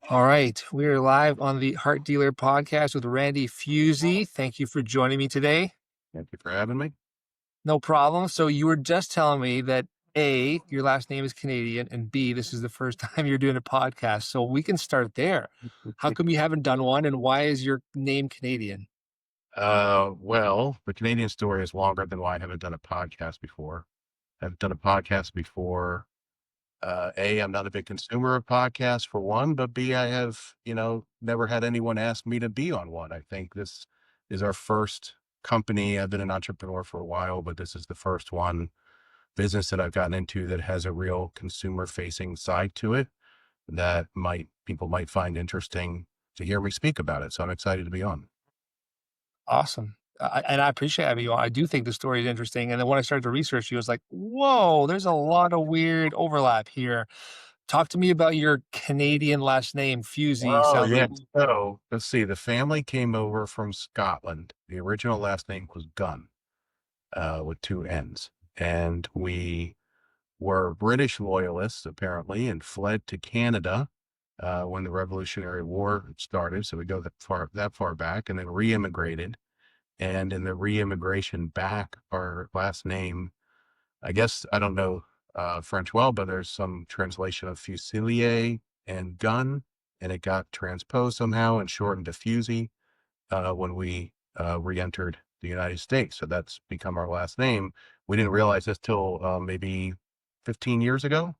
All right, we are live on the Heart Dealer podcast with Randy Fusee. Thank you for joining me today. Thank you for having me. No problem. So you were just telling me that A, your last name is Canadian, and B, this is the first time you're doing a podcast. So we can start there. How come you haven't done one, and why is your name Canadian? Well, the Canadian story is longer than why I haven't done a podcast before. I've done a podcast before. A, I'm not a big consumer of podcasts for one, but B, I have, never had anyone ask me to be on one. I think this is our first company. I've been an entrepreneur for a while, but this is the first business that I've gotten into that has a real consumer facing side to it that people might find interesting to hear me speak about it. So I'm excited to be on. Awesome. And I appreciate having you on. I do think the story is interesting. And then when I started to research you, I was like, whoa, there's a lot of weird overlap here. Talk to me about your Canadian last name, Fusey. Oh, Sounds yeah. like, So let's see. The family came over from Scotland. The original last name was Gunn, with two N's. And we were British loyalists, apparently, and fled to Canada when the Revolutionary War started. So we go that far back, and then re-immigrated. And in the re-immigration back, our last name, I guess I don't know French well, but there's some translation of Fusilier and gun, and it got transposed somehow and shortened to Fusey when we re-entered the United States. So that's become our last name. We didn't realize this till maybe 15 years ago,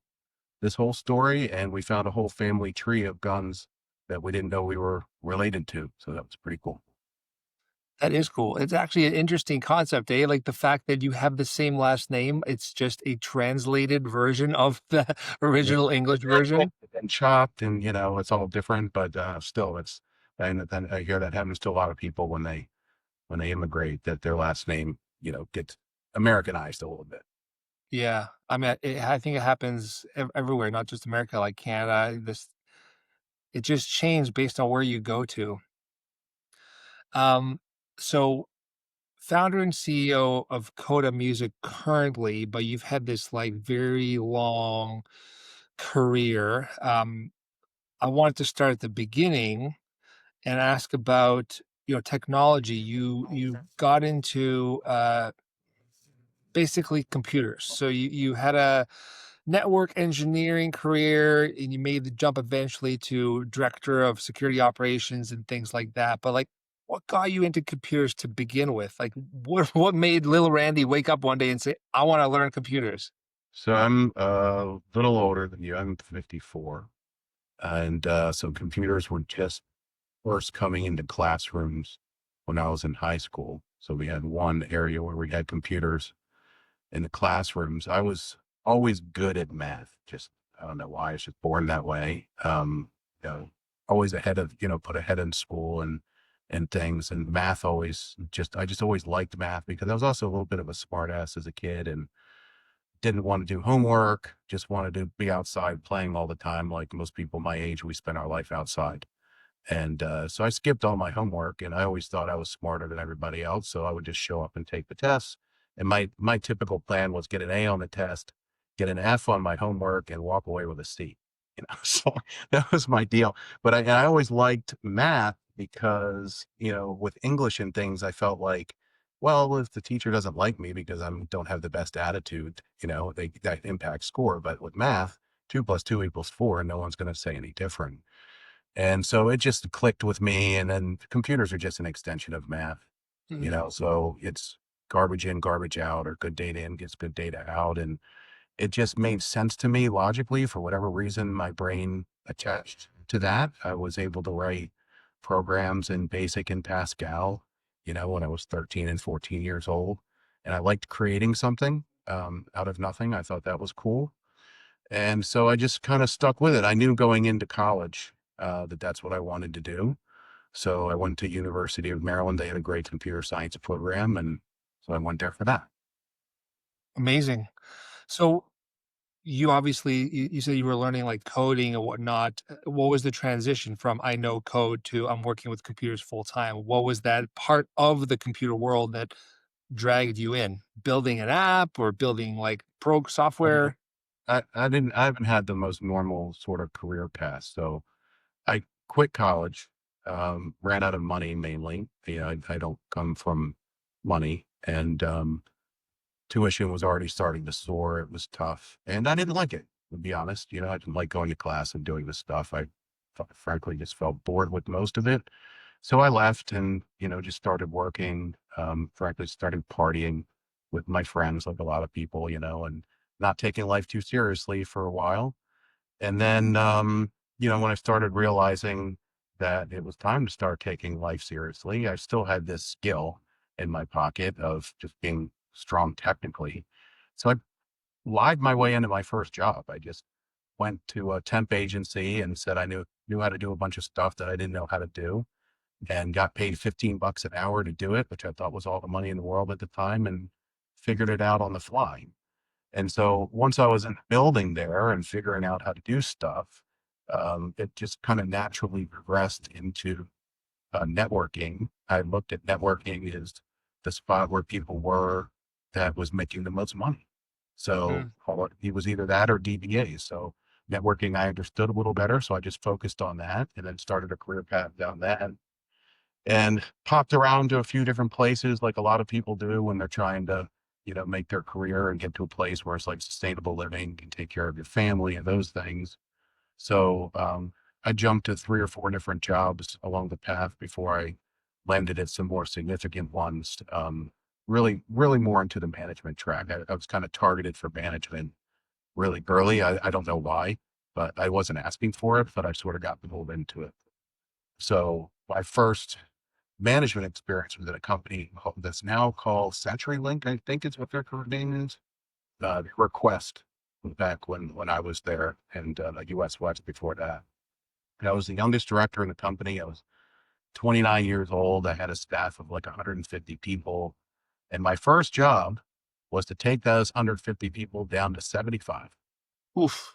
this whole story, and we found a whole family tree of guns that we didn't know we were related to. So that was pretty cool. that is cool. It's actually an interesting concept, eh? Like the fact that you have the same last name, it's just a translated version of the Yeah. original English version. And chopped, and it's all different, but still, and then I hear that happens to a lot of people when they immigrate, that their last name, gets Americanized a little bit. Yeah. I mean, I think it happens everywhere, not just America, like Canada. It just changed based on where you go to. Um, so founder and CEO of Coda Music currently, but you've had this like very long career. I wanted to start at the beginning and ask about technology. You got into basically computers. So you had a network engineering career and you made the jump eventually to director of security operations and things like that. But like what got you into computers to begin with? Like what made little Randy wake up one day and say, I want to learn computers? So I'm a little older than you. I'm 54. And so computers were just first coming into classrooms when I was in high school. So we had one area where we had computers in the classrooms. I was always good at math. Just, I don't know why, I was just born that way. You know, always ahead of, put ahead in school and things, and math I just always liked math because I was also a little bit of a smart ass as a kid and didn't want to do homework, just wanted to be outside playing all the time. Like most people my age, we spend our life outside. And so I skipped all my homework, and I always thought I was smarter than everybody else. So I would just show up and take the tests. And my typical plan was get an A on the test, get an F on my homework, and walk away with a C. So that was my deal. But I always liked math because, with English and things, I felt like, well, if the teacher doesn't like me because I don't have the best attitude, that impacts score. But with math, 2 + 2 = 4, and no one's going to say any different. And so it just clicked with me. And then computers are just an extension of math, Mhm. so it's garbage in, garbage out, or good data in gets good data out. And it just made sense to me logically. For whatever reason, my brain attached to that. I was able to write programs in BASIC and Pascal, when I was 13 and 14 years old. And I liked creating something out of nothing. I thought that was cool. And so I just kind of stuck with it. I knew going into college that that's what I wanted to do. So I went to University of Maryland. They had a great computer science program, and so I went there for that. Amazing. So you obviously you said you were learning like coding and whatnot. What was the transition from I know code to I'm working with computers full time? What was that part of the computer world that dragged you in? Building an app or building like pro Mhm. software? I haven't had the most normal sort of career path. So I quit college, ran out of money mainly. I don't come from money, and tuition was already starting to soar. It was tough, and I didn't like it, to be honest. I didn't like going to class and doing this stuff. Frankly just felt bored with most of it. So I left and, just started working, frankly, started partying with my friends, like a lot of people, and not taking life too seriously for a while. And then, when I started realizing that it was time to start taking life seriously, I still had this skill in my pocket of just being strong technically. So I lied my way into my first job. I just went to a temp agency and said I knew how to do a bunch of stuff that I didn't know how to do, and got paid 15 bucks an hour to do it, which I thought was all the money in the world at the time, and figured it out on the fly. And so once I was in the building there and figuring out how to do stuff, it just kind of naturally progressed into networking. I looked at networking as the spot where people were that was making the most money. So Mm, it was either that or DBA. So networking, I understood a little better. So I just focused on that and then started a career path down that, and popped around to a few different places like a lot of people do when they're trying to, make their career and get to a place where it's like sustainable living, can take care of your family and those things. So I jumped to 3 or 4 different jobs along the path before I landed at some more significant ones. Really, really more into the management track. I was kind of targeted for management really early. I don't know why, but I wasn't asking for it, but I sort of got pulled into it. So my first management experience was at a company that's now called CenturyLink, I think is what their current name is. Request back when I was there, and US West before that. And I was the youngest director in the company. I was 29 years old. I had a staff of like 150 people. And my first job was to take those 150 people down to 75. oof.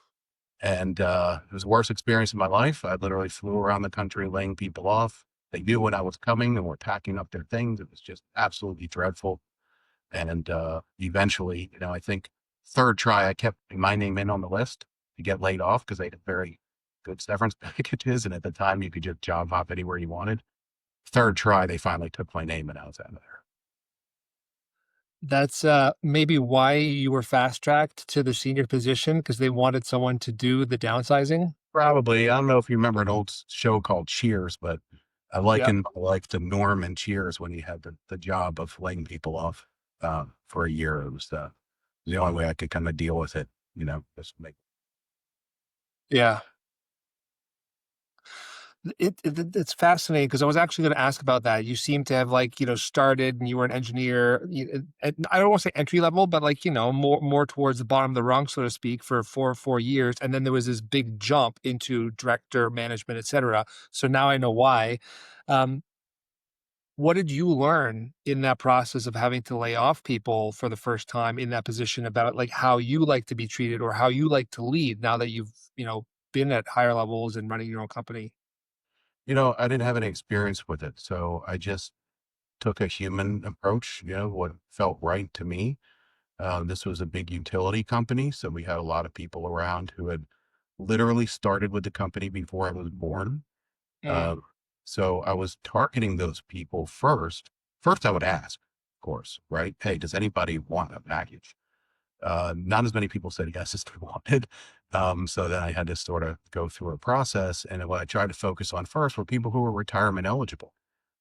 And it was the worst experience of my life. I literally flew around the country laying people off. They knew when I was coming and were packing up their things. It was just absolutely dreadful. And eventually, I think third try, I kept my name in on the list to get laid off because they had very good severance packages. And at the time, you could just job hop anywhere you wanted. Third try, they finally took my name and I was out of there. That's, maybe why you were fast tracked to the senior position because they wanted someone to do the downsizing? Probably. I don't know if you remember an old show called Cheers, but I Yep. liken like the Norm and Cheers when he had the job of laying people off for a year. It was the only way I could kind of deal with it, just make. Yeah. It's fascinating because I was actually gonna ask about that. You seem to have, like, started and you were an engineer, and I don't wanna say entry level, but, like, more towards the bottom of the rung, so to speak, for 4 years, and then there was this big jump into director, management, etcetera. So now I know why. Um, what did you learn in that process of having to lay off people for the first time in that position about, like, how you like to be treated or how you like to lead now that you've, been at higher levels and running your own company? I didn't have any experience with it. So I just took a human approach, what felt right to me. This was a big utility company. So we had a lot of people around who had literally started with the company before I was born. Mm, Um, so I was targeting those people first. First, I would ask, of course, right? Hey, does anybody want a package? Not as many people said yes as they wanted. So then I had to sort of go through a process. And what I tried to focus on first were people who were retirement eligible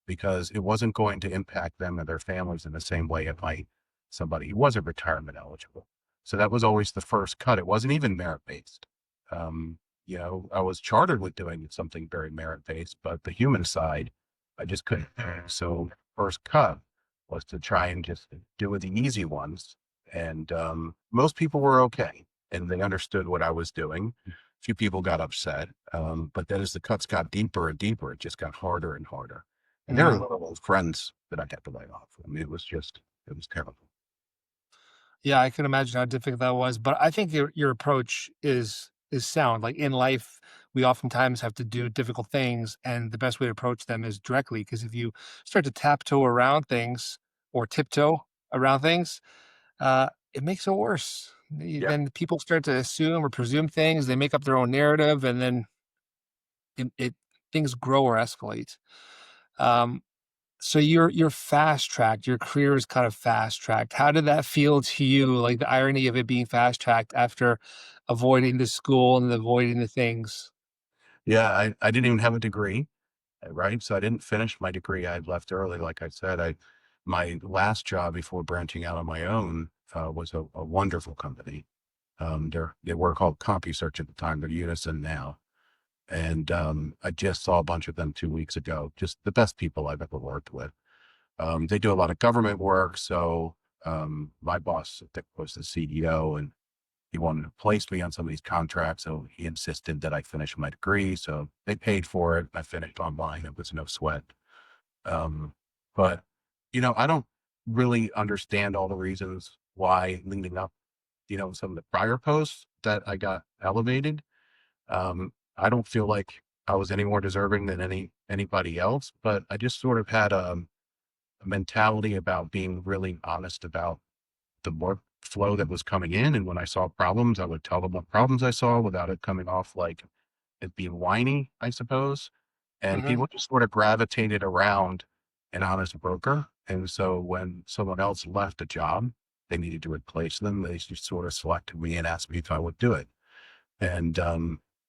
because it wasn't going to impact them and their families in the same way it might somebody who wasn't retirement eligible. So that was always the first cut. It wasn't even merit based. I was chartered with doing something very merit based, but the human side, I just couldn't. So first cut was to try and just do the easy ones. And most people were okay and they understood what I was doing. A few people got upset. But then as the cuts got deeper and deeper, it just got harder and harder. And there were mm. little old friends that I had to lay off. I mean, it was terrible. Yeah, I can imagine how difficult that was, but I think your approach is sound. Like, in life, we oftentimes have to do difficult things, and the best way to approach them is directly. Because if you start to taptoe around things or tiptoe around things, it makes it worse. Yeah. Then people start to assume or presume things, they make up their own narrative, and then it things grow or escalate. Um, so you're fast tracked. Your career is kind of fast tracked. How did that feel to you? Like the irony of it being fast tracked after avoiding the school and avoiding the things. Yeah, I didn't even have a degree, right? So I didn't finish my degree. I had left early. Like I said, my last job before branching out on my own was a wonderful company. They were called CompuSearch at the time. They're Unison now. And I just saw a bunch of them 2 weeks ago. Just the best people I've ever worked with. They do a lot of government work. So my boss, I think, was the CEO, and he wanted to place me on some of these contracts. So he insisted that I finish my degree. So they paid for it. I finished online. It was no sweat. Um, but, I don't really understand all the reasons why leading up, some of the prior posts that I got elevated. I don't feel like I was any more deserving than anybody else, but I just sort of had a mentality about being really honest about the workflow that was coming in. And when I saw problems, I would tell them what problems I saw without it coming off like it being whiny, I suppose. And Hmm. people just sort of gravitated around an honest broker. And so when someone else left a job, they needed to replace them. They just sort of selected me and asked me if I would do it. And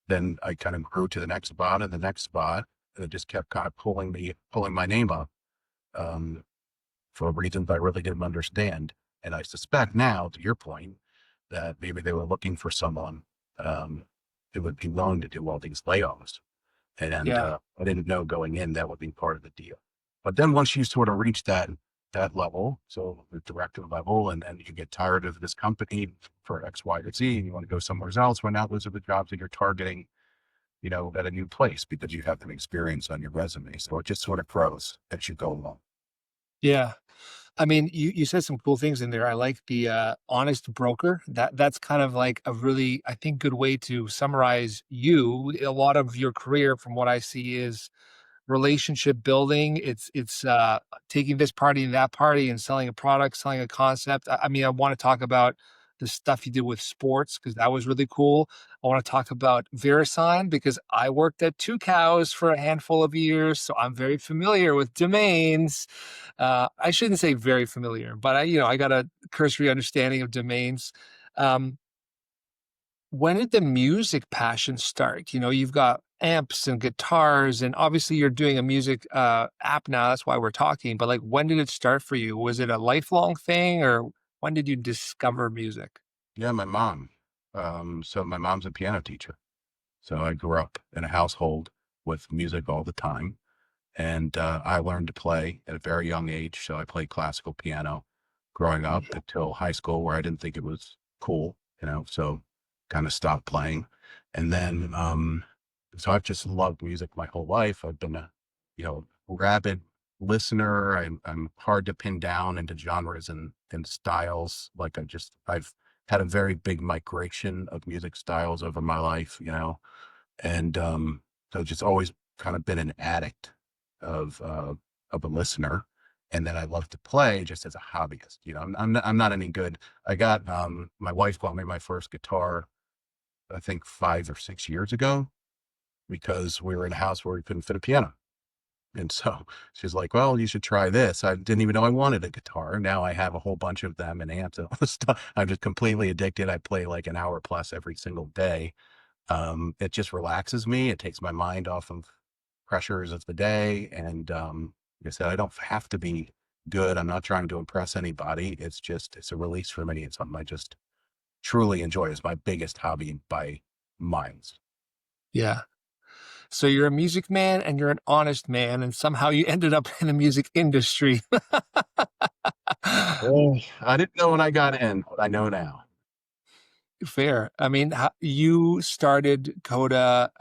then I kind of grew to the next spot and the next spot. And it just kept kind of pulling my name up. Um, for reasons I really didn't understand. And I suspect now, to your point, that maybe they were looking for someone um, who would be willing to do all these layoffs. And Yeah. I didn't know going in that would be part of the deal. But then once you sort of reach that level, so the director level, and then you get tired of this company for X, Y, or Z, and you want to go somewhere else, well, now those are the jobs that you're targeting, at a new place because you have the experience on your resume. So it just sort of grows as you go along. Yeah. I mean, you said some cool things in there. I like the honest broker. That's kind of like a really, I think, good way to summarize you. A lot of your career, from what I see, is relationship building. It's taking this party and that party and selling a product, selling a concept. I mean, I want to talk about the stuff you did with sports because that was really cool. I want to talk about VeriSign because I worked at Two Cows for a handful of years, so I'm very familiar with domains. I shouldn't say very familiar, but I got a cursory understanding of domains. Um, when did the music passion start? You've got amps and guitars, and obviously you're doing a music app now. That's why we're talking. But like, when did it start for you? Was it a lifelong thing, or when did you discover music? Yeah, my mom. So my mom's a piano teacher. So I grew up in a household with music all the time. And I learned to play at a very young age. So I played classical piano growing up until high school, where I didn't think it was cool, so kind of stopped playing. And then, so I've just loved music my whole life. I've been a, rabid listener. I'm hard to pin down into genres and styles. Like I've had a very big migration of music styles over my life, and so just always kind of been an addict of uh, of a listener. And then I love to play just as a hobbyist. I'm not any good. My wife bought me my first guitar, I think 5 or 6 years ago, because we were in a house where we couldn't fit a piano. And so she's like, well, you should try this. I didn't even know I wanted a guitar. Now I have a whole bunch of them and amps and all this stuff. I'm just completely addicted. I play like an hour plus every single day. It just relaxes me. It takes my mind off of pressures of the day. And like I said, I don't have to be good. I'm not trying to impress anybody. It's a release for me. It's something I just truly enjoy. It's my biggest hobby by miles. Yeah. So you're a music man and you're an honest man, and somehow you ended up in the music industry. Oh, I didn't know when I got in, but I know now. Fair. I mean, you started Coda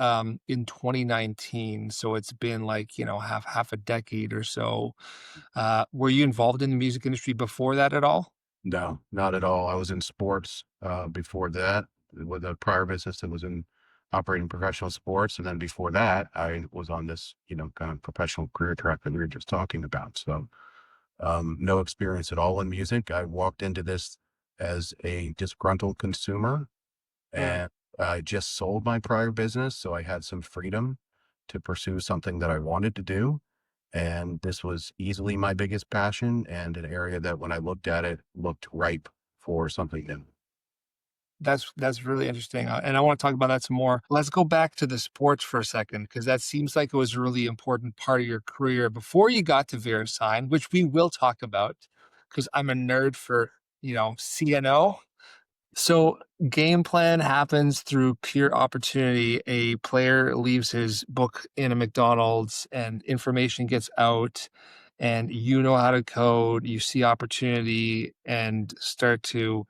in 2019, so it's been like half a decade or so. Were you involved in the music industry before that at all? No, not at all. I was in sports before that with a prior business that was in operating professional sports. And then before that, I was on this, kind of professional career track that we were just talking about. So no experience at all in music. I walked into this as a disgruntled consumer, Mm, and I just sold my prior business. So I had some freedom. to pursue something that I wanted to do. And this was easily my biggest passion and an area that when I looked at it looked ripe for something new. That's really interesting, and I wanna talk about that some more. Let's go back to the sports for a second, because that seems like it was a really important part of your career before you got to VeriSign, which we will talk about, because 'cause I'm a nerd for, CNO. So, game plan happens through pure opportunity. A player leaves his book in a McDonald's and information gets out, and you know how to code, you see opportunity and start to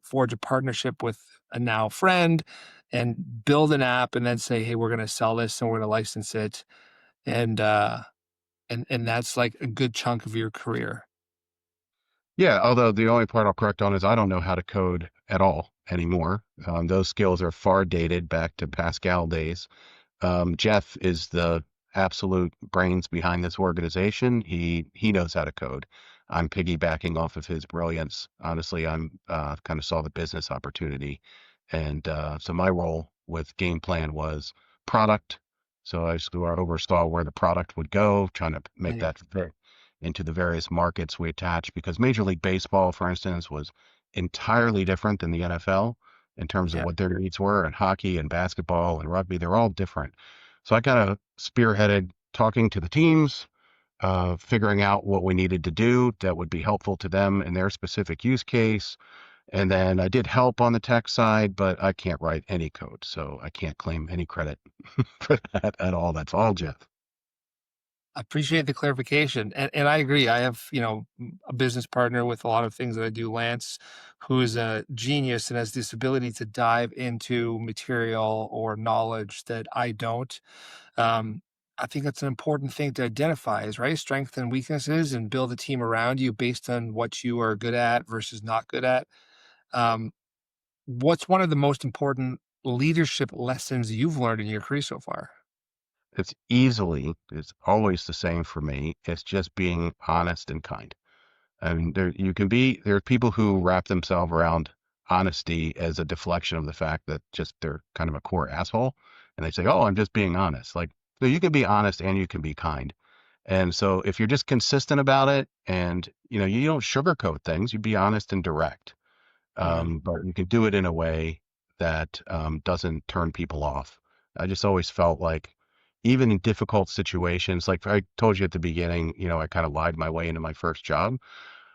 forge a partnership with a now friend and build an app and then say, "Hey, we're gonna sell this and we're gonna license it." And, and that's like a good chunk of your career. Yeah, although the only part I'll correct on is I don't know how to code at all anymore. Those skills are far dated back to Pascal days. Jeff is the absolute brains behind this organization. He knows how to code. I'm piggybacking off of his brilliance. Honestly, I'm kind of saw the business opportunity, and so my role with Game Plan was product. So I oversaw where the product would go, trying to make Yeah, that fit into the various markets we attach. Because Major League Baseball, for instance, was entirely different than the NFL in terms of yeah. what their needs were, and hockey and basketball and rugby, they're all different. So I kind of spearheaded talking to the teams, figuring out what we needed to do that would be helpful to them in their specific use case. And then I did help on the tech side, but I can't write any code. So I can't claim any credit for that at all. That's all Jeff. I appreciate the clarification, and I agree. I have, a business partner with a lot of things that I do, Lance, who is a genius and has this ability to dive into material or knowledge that I don't. Um, I think that's an important thing to identify is, right? Strengths and weaknesses and build a team around you based on what you are good at versus not good at. Um, what's one of the most important leadership lessons you've learned in your career so far? It's always the same for me. It's just being honest and kind. I mean, there are people who wrap themselves around honesty as a deflection of the fact that just they're kind of a core asshole. And they say, oh, I'm just being honest. Like, no, you can be honest and you can be kind. And so if you're just consistent about it and, you don't sugarcoat things, you be honest and direct. Mhm. But you can do it in a way that doesn't turn people off. I just always felt like, even in difficult situations, like I told you at the beginning, I kind of lied my way into my first job.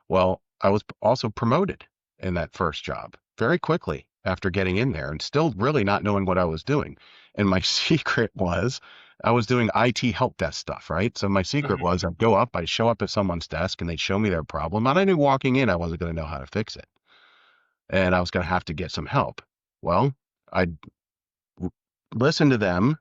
Well, I was also promoted in that first job very quickly after getting in there and still really not knowing what I was doing. And my secret was I was doing IT help desk stuff, right? So my secret Mhm. was I'd show up at someone's desk and they'd show me their problem. And I knew walking in, I wasn't going to know how to fix it. And I was going to have to get some help. Well, I'd listen to them,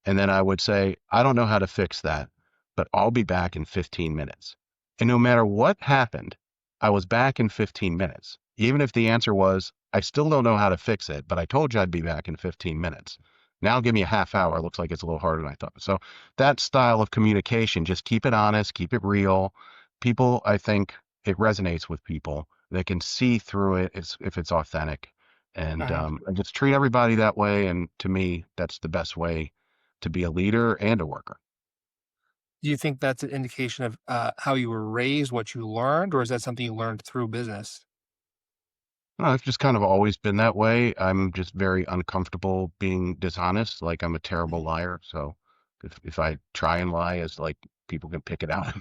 and then I would say, I don't know how to fix that, but I'll be back in 15 minutes. And no matter what happened, I was back in 15 minutes. Even if the answer was, I still don't know how to fix it, but I told you I'd be back in 15 minutes. Now give me a half hour. Looks like it's a little harder than I thought. So that style of communication, just keep it honest, keep it real. People, I think it resonates with people. They can see through it if it's authentic, and Uh-huh. I just treat everybody that way. And to me, that's the best way to be a leader and a worker. Do you think that's an indication of, how you were raised, what you learned, or is that something you learned through business? I've just kind of always been that way. I'm just very uncomfortable being dishonest. Like I'm a terrible liar. So if I try and lie, it's like people can pick it out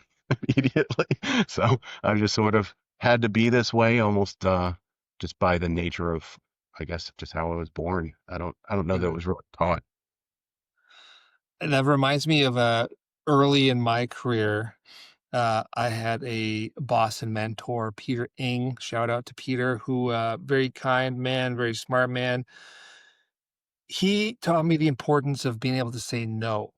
immediately. So I've just sort of had to be this way almost just by the nature of, I guess, just how I was born. I don't know that it Mhm. was really taught. And that reminds me of, early in my career, I had a boss and mentor, Peter Ing, shout out to Peter, who, very kind man, very smart man. He taught me the importance of being able to say no.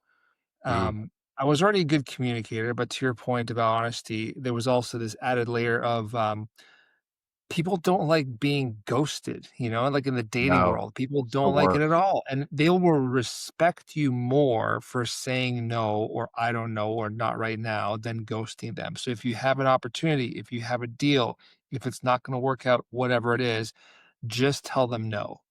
Mm, I was already a good communicator, but to your point about honesty, there was also this added layer of, people don't like being ghosted, like in the dating no, world, people it's the don't like it worst. at all. And they will respect you more for saying no, or I don't know, or not right now than ghosting them. So if you have an opportunity, if you have a deal, if it's not going to work out, whatever it is, just tell them no.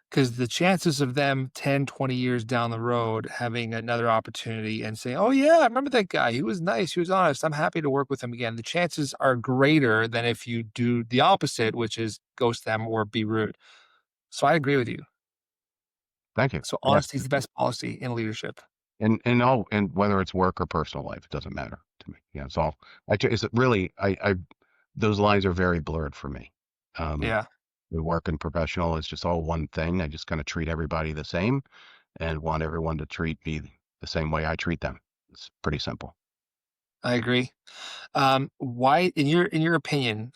because the chances of them 10, 20 years down the road having another opportunity and saying, "Oh, yeah, I remember that guy. He was nice. He was honest. I'm happy to work with him again." The chances are greater than if you do the opposite, which is ghost them or be rude. So I agree with you. Thank you. So Yes. honesty is the best policy in leadership. And whether it's work or personal life, it doesn't matter to me. Yeah, it's all. Is it really? Those lines are very blurred for me. Um, Yeah, the work and professional is just all one thing. I just kind of treat everybody the same and want everyone to treat me the same way I treat them. It's pretty simple. I agree. Why, in your opinion,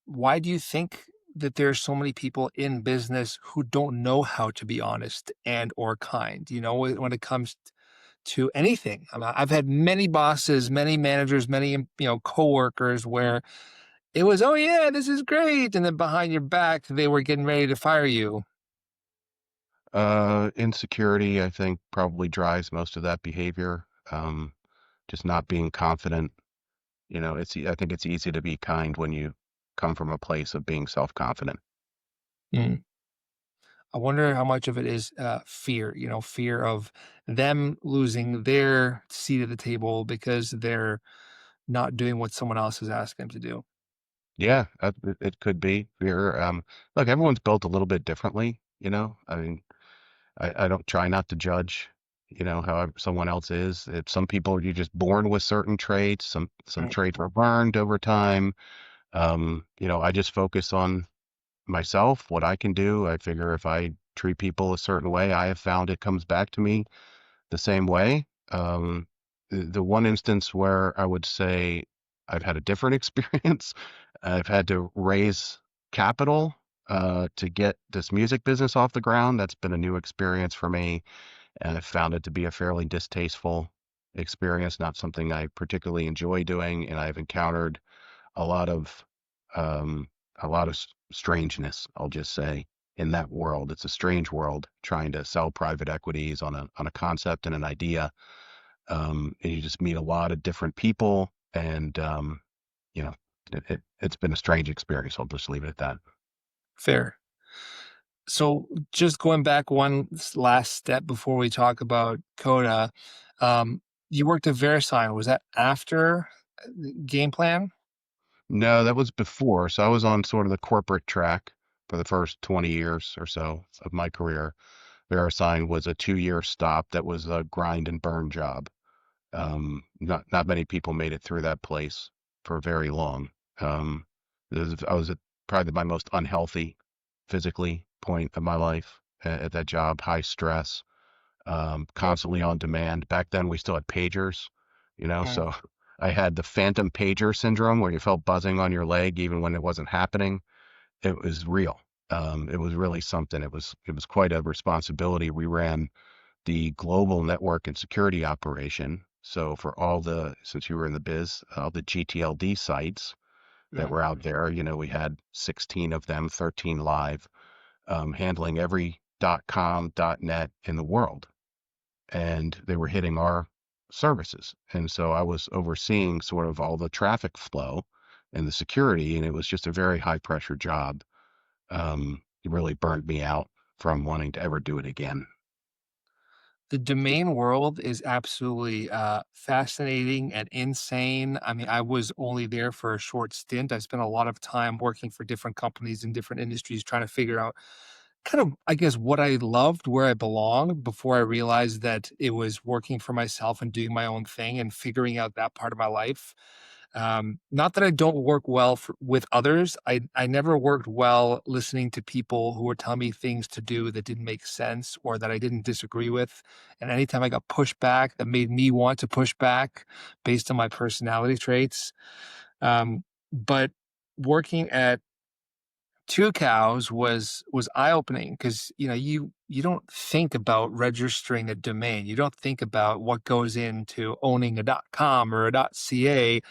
why do you think that there are so many people in business who don't know how to be honest and or kind? You know, when it comes to anything. I've had many bosses, many managers, many coworkers where it was, oh yeah, this is great, and then behind your back they were getting ready to fire you. Insecurity, I think, probably drives most of that behavior. Just not being confident. I think it's easy to be kind when you come from a place of being self-confident. Mm. I wonder how much of it is fear. You know, fear of them losing their seat at the table because they're not doing what someone else is asking them to do. Yeah, it could be fear. Look, everyone's built a little bit differently, you know. I mean, I don't try not to judge, how someone else is. Some people you're just born with certain traits. Some Right. traits are learned over time. I just focus on myself, what I can do. I figure if I treat people a certain way, I have found it comes back to me the same way. The one instance where I would say I've had a different experience, I've had to raise capital to get this music business off the ground. That's been a new experience for me, and I found it to be a fairly distasteful experience, not something I particularly enjoy doing. And I've encountered a lot of um, strangeness, I'll just say, in that world. It's a strange world trying to sell private equities on a concept and an idea. And you just meet a lot of different people, and you know, it's been a strange experience. I'll just leave it at that. Fair. So just going back one last step before we talk about Coda, you worked at VeriSign. Was that after Gameplan? No, that was before. So I was on sort of the corporate track for the first 20 years or so of my career. VeriSign was a 2-year stop that was a grind and burn job. Not many people made it through that place for very long. Um, I was at probably my most unhealthy physically point of my life at that job. High stress, constantly on demand. Back then, we still had pagers, Mm. so I had the phantom pager syndrome where you felt buzzing on your leg even when it wasn't happening. It was real. It was really something. It was quite a responsibility. We ran the global network and security operation. So since you were in the biz, all the GTLD sites that Yeah. were out there, we had 16 of them, 13 live, handling every .com, .net in the world. And they were hitting our services. And so I was overseeing sort of all the traffic flow and the security, and it was just a very high pressure job. It really burned me out from wanting to ever do it again. The domain world is absolutely fascinating and insane. I mean, I was only there for a short stint. I spent a lot of time working for different companies in different industries trying to figure out kind of, I guess, what I loved, where I belonged before I realized that it was working for myself and doing my own thing and figuring out that part of my life. Not that I don't work well with others. I never worked well listening to people who were telling me things to do that didn't make sense or that I didn't disagree with. And anytime I got pushback that made me want to push back based on my personality traits. But working at Two Cows was eye-opening because, you don't think about registering a domain. You don't think about what goes into owning a .com or a .ca,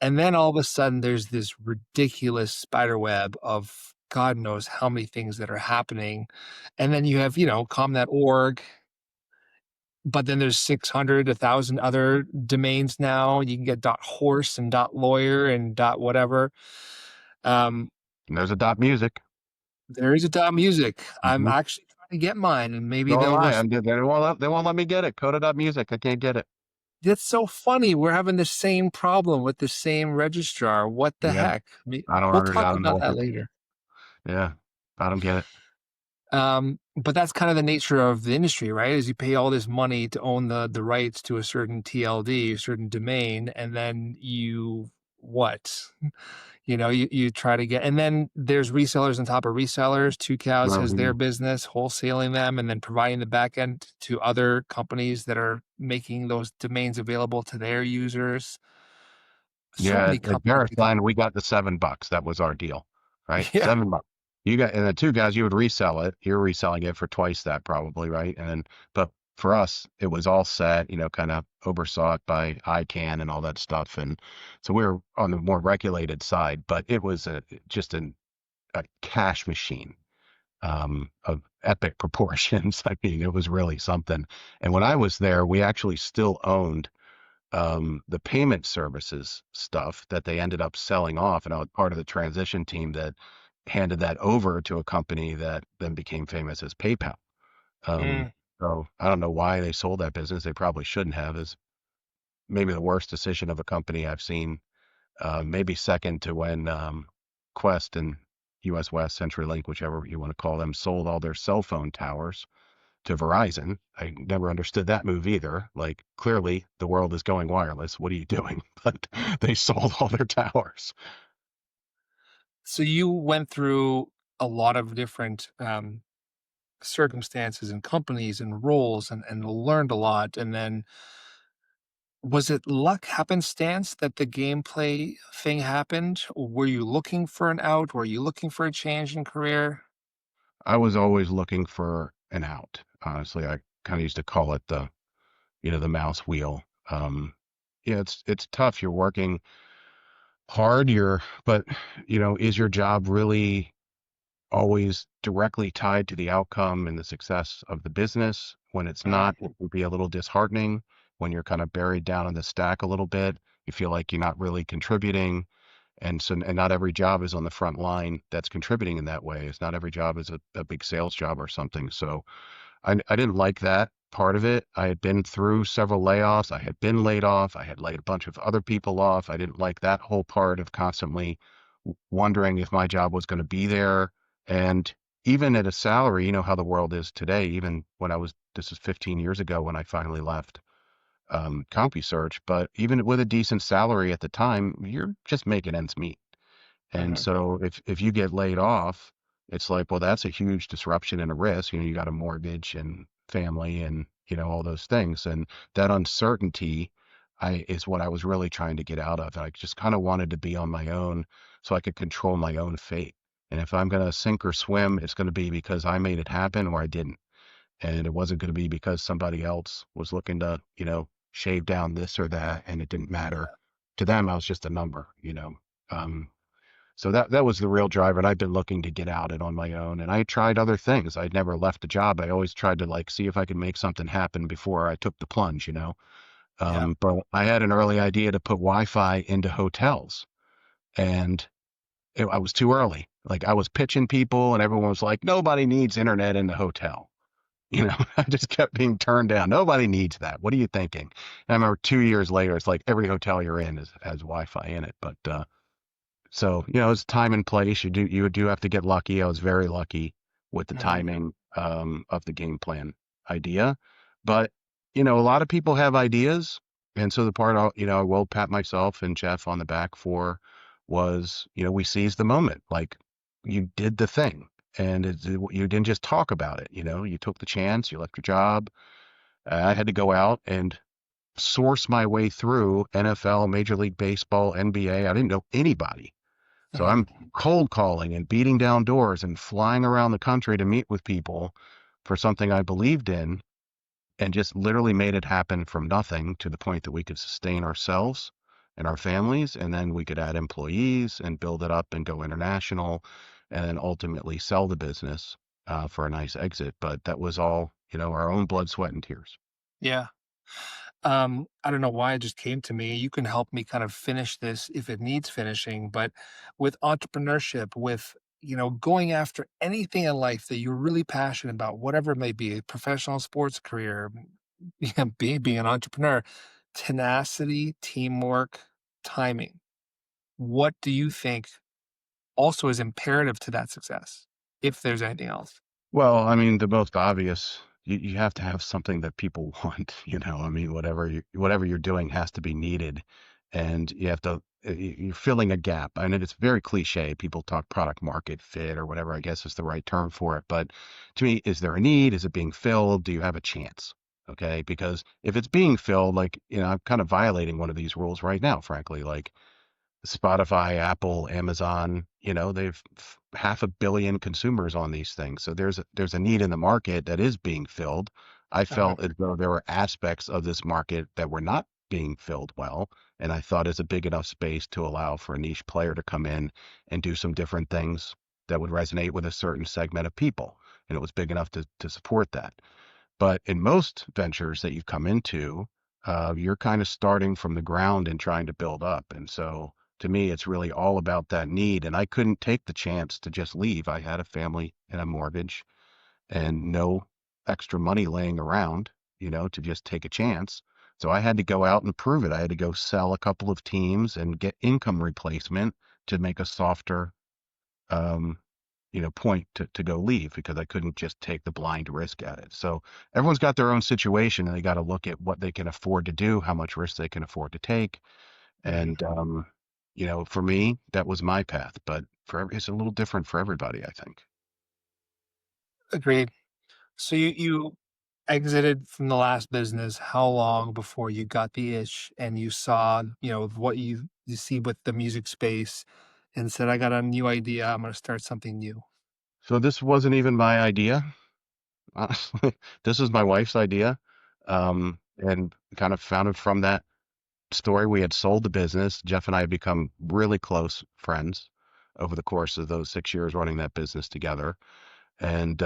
and then all of a sudden, there's this ridiculous spider web of God knows how many things that are happening, and then you have, com.org, but then there's 600, 1,000 other domains now. You can get .horse and .lawyer and .whatever. Um, And there's a dot music. There is a music. I'm Mhm. actually get mine, and maybe So am they'll I. listen. They won't let me get it. Coda.music. I can't get it. That's so funny. We're having the same problem with the same registrar. What the Yeah. heck? We'll talk I don't know about what that they're, later. yeah. I don't get it. But that's kind of the nature of the industry, right? Is you pay all this money to own the rights to a certain TLD, a certain domain, and then you what? You try to get, and then there's resellers on top of resellers. Two Cows has their Mhm. business, wholesaling them, and then providing the back end to other companies that are making those domains available to their users. So Yeah, many at companies become, VeriSign, we got the $7. That was our deal, right? yeah. $7. You got, and the two guys, you would resell it. You're reselling it for twice that probably, right? And then, but for us, it was all set, kind of oversaw it by ICANN and all that stuff. And so we were on the more regulated side, but it was just a cash machine, of epic proportions. I mean, it was really something. And when I was there, we actually still owned the payment services stuff that they ended up selling off. And I was part of the transition team that handed that over to a company that then became famous as PayPal. Um, Mm, so I don't know why they sold that business. They probably shouldn't have. Is maybe the worst decision of a company I've seen. Maybe second to when Quest and US West, CenturyLink, whichever you want to call them, sold all their cell phone towers to Verizon. I never understood that move either. Like, clearly the world is going wireless. What are you doing? But they sold all their towers. so you went through a lot of different circumstances and companies and roles, and learned a lot. And then was it luck, happenstance that the gameplay thing happened? Were you looking for an out? Were you looking for a change in career? I was always looking for an out. Honestly, I kind of used to call it the mouse wheel. Yeah, it's tough. You're working hard. But is your job really always directly tied to the outcome and the success of the business? When it's Mm, not, it can be a little disheartening. When you're kind of buried down in the stack a little bit, you feel like you're not really contributing. And not every job is on the front line that's contributing in that way. It's not every job is a big sales job or something. So I didn't like that part of it. I had been through several layoffs. I had been laid off. I had laid a bunch of other people off. I didn't like that whole part of constantly wondering if my job was going to be there. And even at a salary, you know how the world is today, even when this is 15 years ago when I finally left CompuSearch, but even with a decent salary at the time, you're just making ends meet. And mhm. so if you get laid off, it's like, well, that's a huge disruption and a risk. You got a mortgage and family and, all those things. And that uncertainty is what I was really trying to get out of. I just kind of wanted to be on my own so I could control my own fate. And if I'm going to sink or swim, it's going to be because I made it happen or I didn't. And it wasn't going to be because somebody else was looking to, shave down this or that. And it didn't matter to them. I was just a number. Um, so that was the real driver, and I've been looking to get out it on my own. And I tried other things. I'd never left a job. I always tried to like see if I could make something happen before I took the plunge. Yeah. But I had an early idea to put Wi-Fi into hotels, and I was too early. Like I was pitching people, and everyone was like, "Nobody needs internet in the hotel." I just kept being turned down. Nobody needs that. What are you thinking? And I remember 2 years later, it's like every hotel you're in has Wi-Fi in it, but so, it's time and place. You do have to get lucky. I was very lucky with the Mhm. timing of the game plan idea. But, a lot of people have ideas. And so the part I will pat myself and Jeff on the back for was, we seized the moment. Like you did the thing and you didn't just talk about it. You took the chance, you left your job. I had to go out and source my way through NFL, Major League Baseball, NBA. I didn't know anybody. So Mhm. I'm cold calling and beating down doors and flying around the country to meet with people for something I believed in and just literally made it happen from nothing to the point that we could sustain ourselves and our families. And then we could add employees and build it up and go international and then ultimately sell the business for a nice exit. But that was all, our own blood, sweat, and tears. Yeah. I don't know why it just came to me. You can help me kind of finish this if it needs finishing, but with entrepreneurship, with going after anything in life that you're really passionate about, whatever it may be, a professional sports career, being an entrepreneur, tenacity, teamwork, timing. What do you think also is imperative to that success, if there's anything else? Well, I mean, the most obvious, you have to have something that people want, I mean, whatever you're doing has to be needed, and you have to you're filling a gap. I know it's very cliche. People talk product market fit or whatever, I guess is the right term for it. But to me, is there a need? Is it being filled? Do you have a chance? Okay, because if it's being filled, like, I'm kind of violating one of these rules right now, frankly. Like, Spotify, Apple, Amazon, they've half a billion consumers on these things. So there's a need in the market that is being filled. I Uh-huh. felt as though there were aspects of this market that were not being filled well. And I thought it's a big enough space to allow for a niche player to come in and do some different things that would resonate with a certain segment of people. And it was big enough to support that. But in most ventures that you come into, you're kind of starting from the ground and trying to build up. And so to me, it's really all about that need. And I couldn't take the chance to just leave. I had a family and a mortgage and no extra money laying around, to just take a chance. So I had to go out and prove it. I had to go sell a couple of teams and get income replacement to make a softer um, point to go leave because I couldn't just take the blind risk at it. So everyone's got their own situation and they got to look at what they can afford to do, how much risk they can afford to take. Mhm. And, for me, that was my path, but it's a little different for everybody, I think. Agreed. So you exited from the last business how long before you got the itch and you saw, what you see with the music space and said, "I got a new idea. I'm gonna start something new." So this wasn't even my idea. Honestly, this is my wife's idea. And kind of founded from that story. We had sold the business. Jeff and I had become really close friends over the course of those 6 years running that business together. And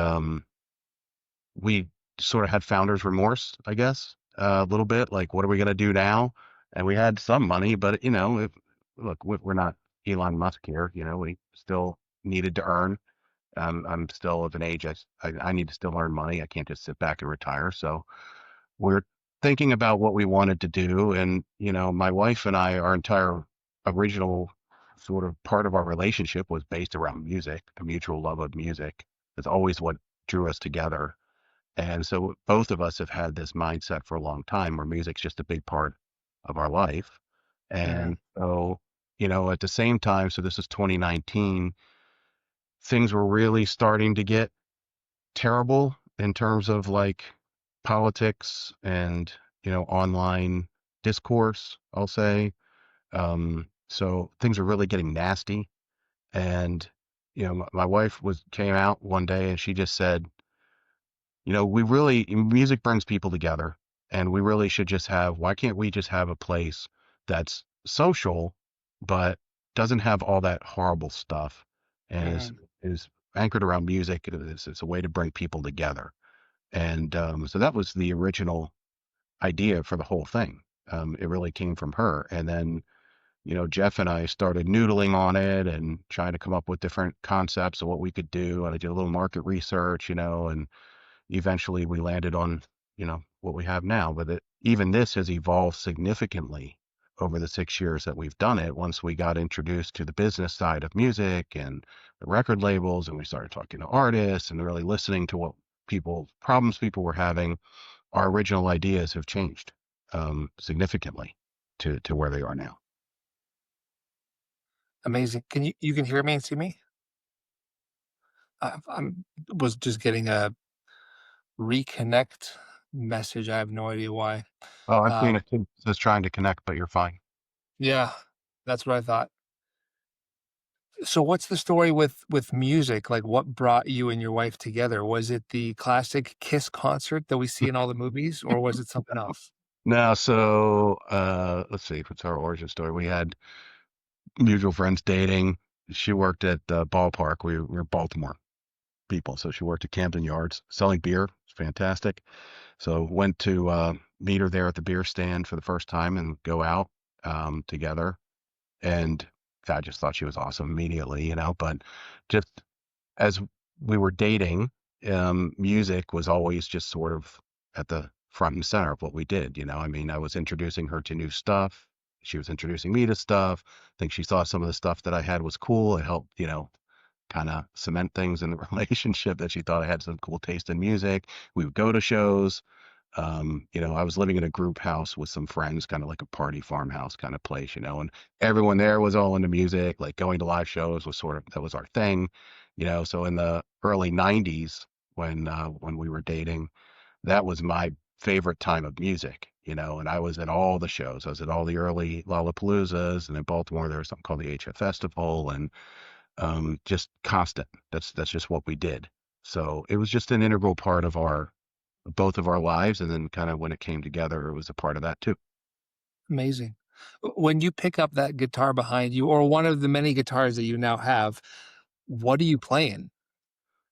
we sort of had founder's remorse, I guess, a little bit. Like, what are we going to do now? And we had some money, but look, we're not Elon Musk here. We still needed to earn. I'm still of an age I need to still earn money. I can't just sit back and retire. So we're thinking about what we wanted to do. And, my wife and I, our entire original sort of part of our relationship was based around music, a mutual love of music. It's always what drew us together. And so both of us have had this mindset for a long time where music's just a big part of our life. Mhm. And so, at the same time, so this is 2019, things were really starting to get terrible in terms of like politics and, online discourse, I'll say. So things are really getting nasty. And, my wife came out one day and she just said, music brings people together and we really should just why can't we just have a place that's social, but doesn't have all that horrible stuff and Mhm. is anchored around music. It's a way to bring people together. And so that was the original idea for the whole thing. It really came from her. And then, Jeff and I started noodling on it and trying to come up with different concepts of what we could do. And I did a little market research, and eventually we landed on, what we have now. But even this has evolved significantly over the 6 years that we've done it. Once we got introduced to the business side of music and the record labels, and we started talking to artists and really listening to what problems people were having, our original ideas have changed significantly to where they are now. Amazing. You can hear me and see me? I'm was just getting a reconnect message. I have no idea why. Oh, I've seen Um, it too. Just trying to connect, but you're fine. yeah, that's what I thought. So what's the story with music? Like, what brought you and your wife together? Was it the classic Kiss concert that we see in all the movies, or was it something else? Now, so let's see, what's our origin story? We had mutual friends dating. She worked at the ballpark. We were Baltimore people, so she worked at Camden Yards selling beer. It's fantastic. So went to meet her there at the beer stand for the first time and go out together. And I just thought she was awesome immediately, but just as we were dating, music was always just sort of at the front and center of what we did. I mean, I was introducing her to new stuff. She was introducing me to stuff. I think she thought some of the stuff that I had was cool. It helped, kind of cement things in the relationship that she thought I had some cool taste in music. We would go to shows. I was living in a group house with some friends, kind of like a party farmhouse kind of place, and everyone there was all into music. Like going to live shows was that was our thing, So in the early '90s, when we were dating, that was my favorite time of music, and I was at all the shows. I was at all the early Lollapaloozas, and in Baltimore there was something called the HF Festival, and just constant. That's just what we did. So it was just an integral part of our both of our lives, and then kind of when it came together, it was a part of that too. Amazing. When you pick up that guitar behind you, or one of the many guitars that you now have, what are you playing?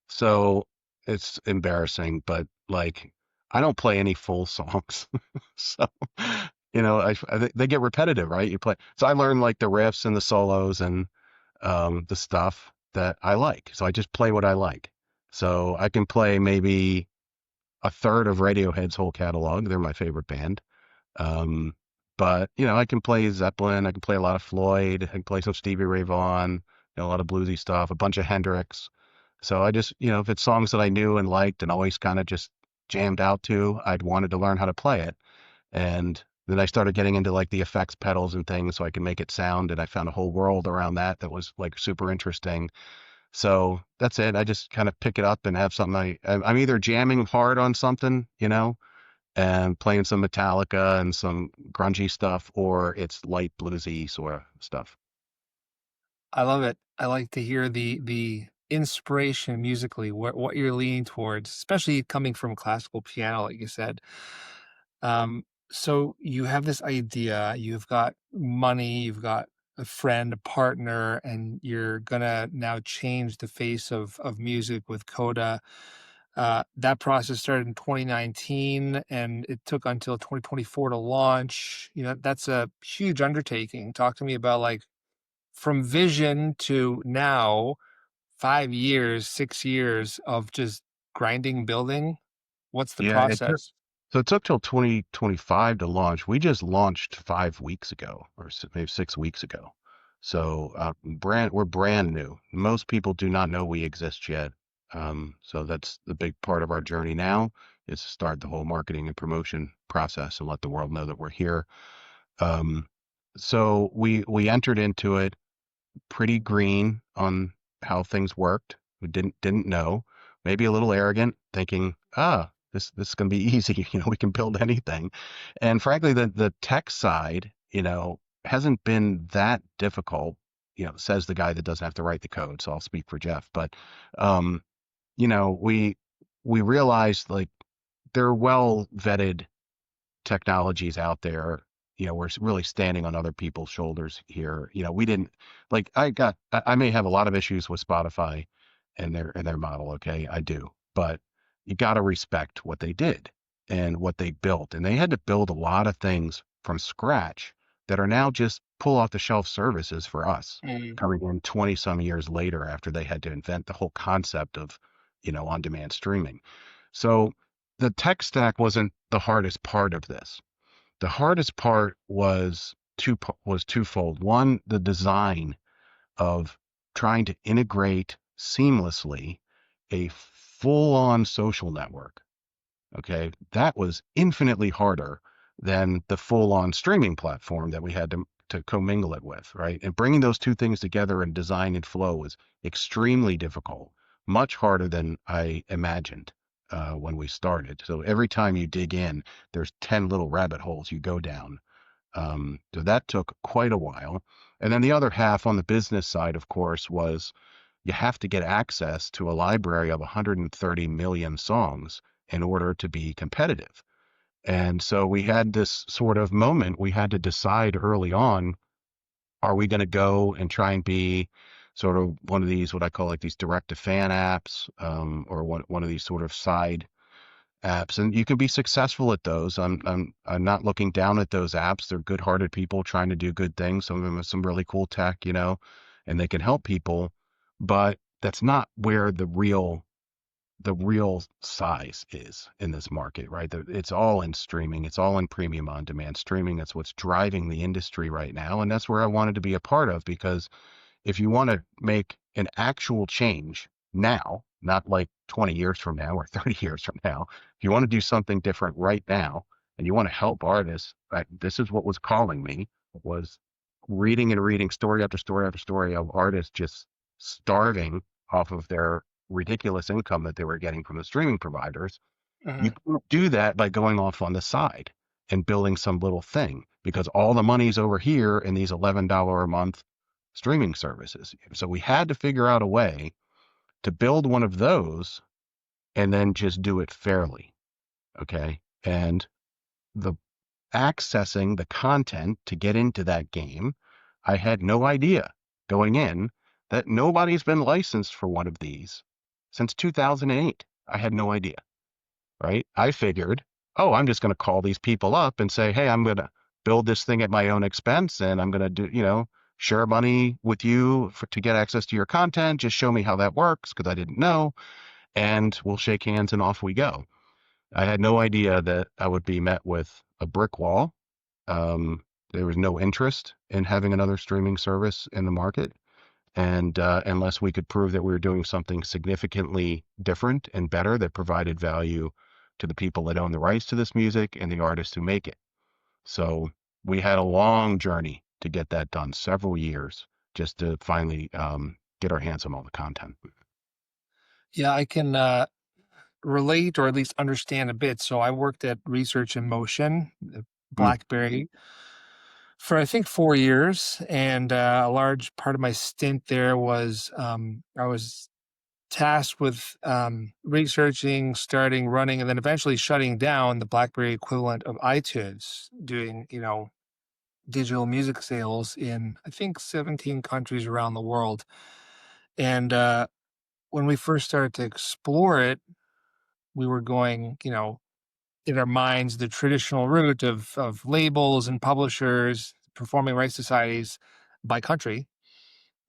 So it's embarrassing, but like I don't play any full songs. So they get repetitive, right? You play. So I learned like the riffs and the solos and the stuff that I like. So I just play what I like. So I can play maybe a third of Radiohead's whole catalog. They're my favorite band. Um, but I can play Zeppelin. I can play a lot of Floyd. I can play some Stevie Ray Vaughan. A lot of bluesy stuff. A bunch of Hendrix. So I just, if it's songs that I knew and liked and always kind of just jammed out to, I'd wanted to learn how to play it. And then I started getting into like the effects pedals and things so I can make it sound. And I found a whole world around that was like super interesting. So that's it. I just kind of pick it up and have something I'm either jamming hard on something, and playing some Metallica and some grungy stuff, or it's light bluesy sort of stuff. I love it. I like to hear the inspiration musically, what you're leaning towards, especially coming from classical piano, like you said. So you have this idea, you've got money, you've got a friend, a partner, and you're gonna now change the face of music with Coda. That process started in 2019, and it took until 2024 to launch. That's a huge undertaking. Talk to me about like from vision to now, 5 years, 6 years of just grinding, building. What's the Yeah, process? so it took till 2025 to launch. We just launched 5 weeks ago, or maybe 6 weeks ago. So we're brand new. Most people do not know we exist yet. So that's the big part of our journey now is to start the whole marketing and promotion process and let the world know that we're here. Um, so we entered into it pretty green on how things worked. We didn't know. Maybe a little arrogant, thinking, this is gonna be easy. We can build anything. And frankly, the tech side, hasn't been that difficult. Says the guy that doesn't have to write the code. So I'll speak for Jeff. But um, we realized like they're well vetted technologies out there. We're really standing on other people's shoulders here. We didn't like I may have a lot of issues with Spotify and their model, okay? I do. But you got to respect what they did and what they built. And they had to build a lot of things from scratch that are now just pull off the shelf services for us Mm. coming in 20 some years later after they had to invent the whole concept of, on demand streaming. So the tech stack wasn't the hardest part of this. The hardest part was twofold. One, the design of trying to integrate seamlessly a full-on social network. Okay, that was infinitely harder than the full-on streaming platform that we had to commingle it with, right? And bringing those two things together in design and flow was extremely difficult, much harder than I imagined when we started. So every time you dig in, there's 10 little rabbit holes you go down. So that took quite a while. And then the other half on the business side, of course, was you have to get access to a library of 130 million songs in order to be competitive. And so we had this sort of moment. We had to decide early on, are we going to go and try and be sort of one of these, what I call like these direct to fan apps, or one of these sort of side apps, and you can be successful at those. I'm not looking down at those apps. They're good-hearted people trying to do good things. Some of them have some really cool tech, and they can help people. But that's not where the real size is in this market, right? It's all in streaming. It's all in premium on demand streaming. That's what's driving the industry right now. And that's where I wanted to be a part of, because if you want to make an actual change now, not like 20 years from now or 30 years from now, if you want to do something different right now and you want to help artists, this is what was calling me, was reading and reading story after story after story of artists just starving off of their ridiculous income that they were getting from the streaming providers. You Mhm. can't do that by going off on the side and building some little thing, because all the money's over here in these $11 a month streaming services. So we had to figure out a way to build one of those and then just do it fairly. Okay. And the accessing the content to get into that game, I had no idea going in that nobody's been licensed for one of these since 2008. I had no idea, right? I figured, oh, I'm just going to call these people up and say, hey, I'm going to build this thing at my own expense, and I'm going to do, share money with you to get access to your content. Just show me how that works, because I didn't know. And we'll shake hands and off we go. I had no idea that I would be met with a brick wall. Um, there was no interest in having another streaming service in the market. And unless we could prove that we were doing something significantly different and better that provided value to the people that own the rights to this music and the artists who make it. So we had a long journey to get that done, several years, just to finally get our hands on all the content. Yeah, I can relate or at least understand a bit. So I worked at Research in Motion, Mm, BlackBerry, for I think 4 years, and a large part of my stint there was I was tasked with researching, starting, running, and then eventually shutting down the BlackBerry equivalent of iTunes, doing digital music sales in I think 17 countries around the world. And when we first started to explore it, we were going, in our minds, the traditional route of labels and publishers, performing rights societies by country.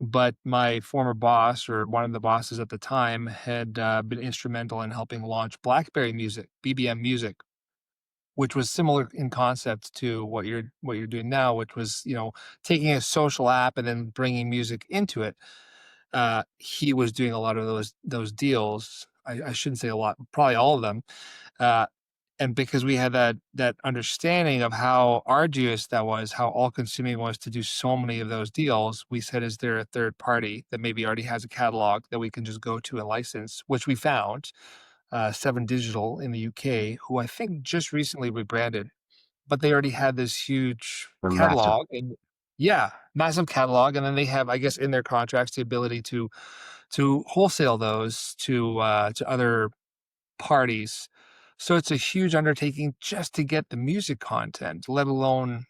But my former boss, or one of the bosses at the time, had been instrumental in helping launch BlackBerry Music, BBM Music, which was similar in concept to what you're doing now, which was taking a social app and then bringing music into it. He was doing a lot of those deals. I shouldn't say a lot, probably all of them. Uh, and because we had that understanding of how arduous that was, how all consuming was to do so many of those deals, we said, is there a third party that maybe already has a catalog that we can just go to and license? Which we found, Seven Digital in the UK, who I think just recently rebranded, but they already had this huge they're massive. catalog. And yeah, massive catalog, and then they have, I guess, in their contracts the ability to wholesale those to other parties. So it's a huge undertaking just to get the music content, let alone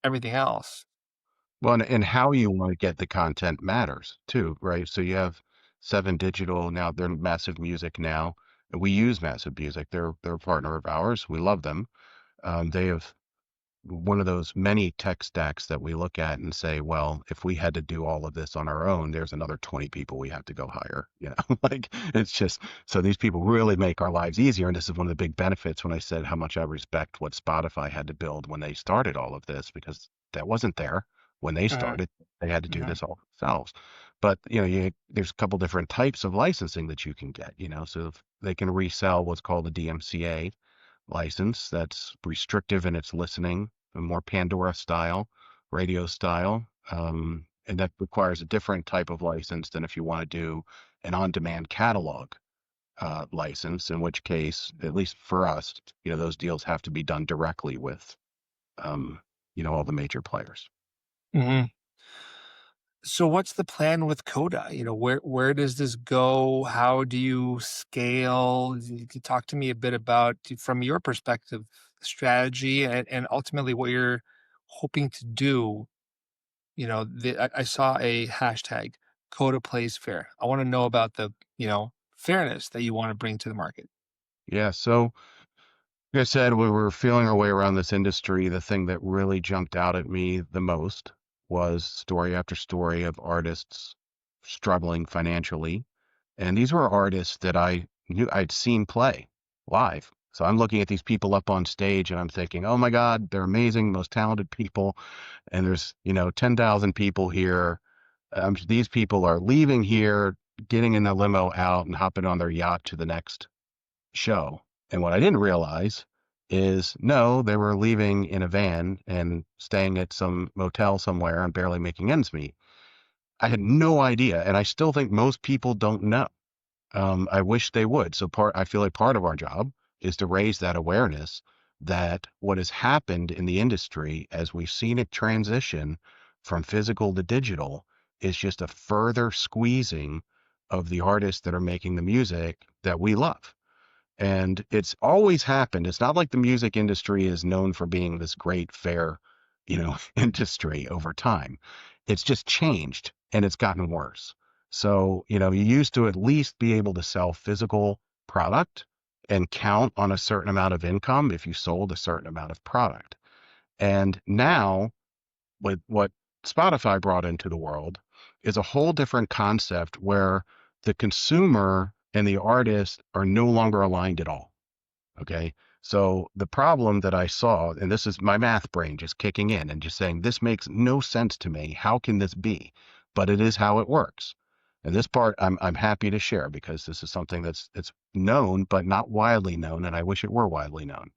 everything else. Well, and how you want to get the content matters too, right? So you have Seven Digital now; they're Massive Music now. And we use Massive Music. They're a partner of ours. We love them. They have one of those many tech stacks that we look at and say, well, if we had to do all of this on our own, there's another 20 people we have to go hire. Like, it's just, so these people really make our lives easier. And this is one of the big benefits when I said how much I respect what Spotify had to build when they started all of this, because that wasn't there when they Mhm, started. They had to do mhm, this all themselves. But, there's a couple different types of licensing that you can get, so if they can resell what's called a DMCA license that's restrictive in its listening, more Pandora style, radio style. And that requires a different type of license than if you want to do an on-demand catalog license, in which case, at least for us, those deals have to be done directly with, um, all the major players. mhm. So what's the plan with Coda? Where does this go? How do you scale? You could talk to me a bit about, from your perspective, strategy and ultimately what you're hoping to do. I saw a hashtag, Coda plays fair. I want to know about the, fairness that you want to bring to the market. Yeah. So, like I said, we were feeling our way around this industry. The thing that really jumped out at me the most was story after story of artists struggling financially. And these were artists that I knew I'd seen play live. So I'm looking at these people up on stage and I'm thinking, oh my God, they're amazing, most talented people. And there's, 10,000 people here. These people are leaving here, getting in the limo out and hopping on their yacht to the next show. And what I didn't realize is no, they were leaving in a van and staying at some motel somewhere and barely making ends meet. I had no idea. And I still think most people don't know. I wish they would. So I feel like part of our job is to raise that awareness that what has happened in the industry as we've seen it transition from physical to digital is just a further squeezing of the artists that are making the music that we love. And it's always happened. It's not like the music industry is known for being this great, fair, industry over time. It's just changed and it's gotten worse. So, you used to at least be able to sell physical product and count on a certain amount of income if you sold a certain amount of product. And now, with what Spotify brought into the world, is a whole different concept where the consumer and the artist are no longer aligned at all. Okay. So the problem that I saw, and this is my math brain just kicking in and just saying, this makes no sense to me. How can this be? But it is how it works. And this part I'm happy to share because this is something it's known, but not widely known. And I wish it were widely known.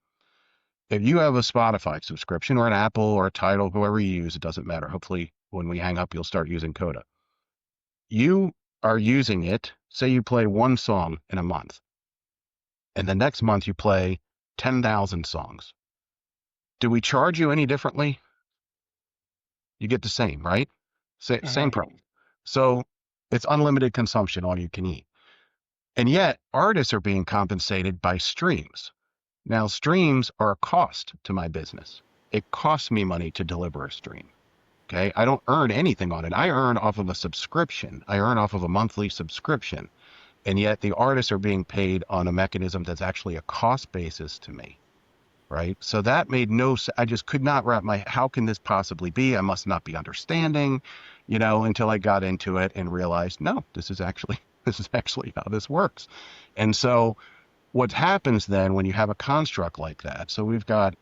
If you have a Spotify subscription or an Apple or a Tidal, whoever you use, it doesn't matter. Hopefully when we hang up, you'll start using Coda. You are using it. Say you play one song in a month and the next month you play 10,000 songs. Do we charge you any differently? You get the same, right? Same Mhm. price. So it's unlimited consumption, all you can eat. And yet artists are being compensated by streams. Now, streams are a cost to my business. It costs me money to deliver a stream. Okay. I don't earn anything on it. I earn off of a subscription. I earn off of a monthly subscription. And yet the artists are being paid on a mechanism that's actually a cost basis to me. Right. So that made no sense. I just could not wrap how can this possibly be? I must not be understanding, until I got into it and realized, no, this is actually how this works. And so what happens then when you have a construct like that? So we've got,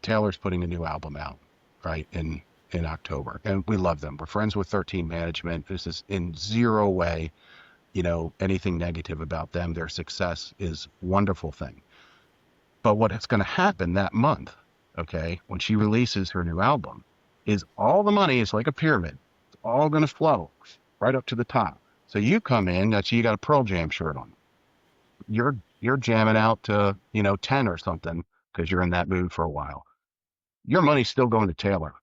Taylor's putting a new album out, right, in October, and we love them. We're friends with 13 Management. This is in zero way, anything negative about them. Their success is a wonderful thing. But what's going to happen that month, okay, when she releases her new album, is all the money is like a pyramid. It's all going to flow right up to the top. So you come in, you got a Pearl Jam shirt on. You're jamming out to, 10 or something because you're in that mood for a while. Your money's still going to Taylor.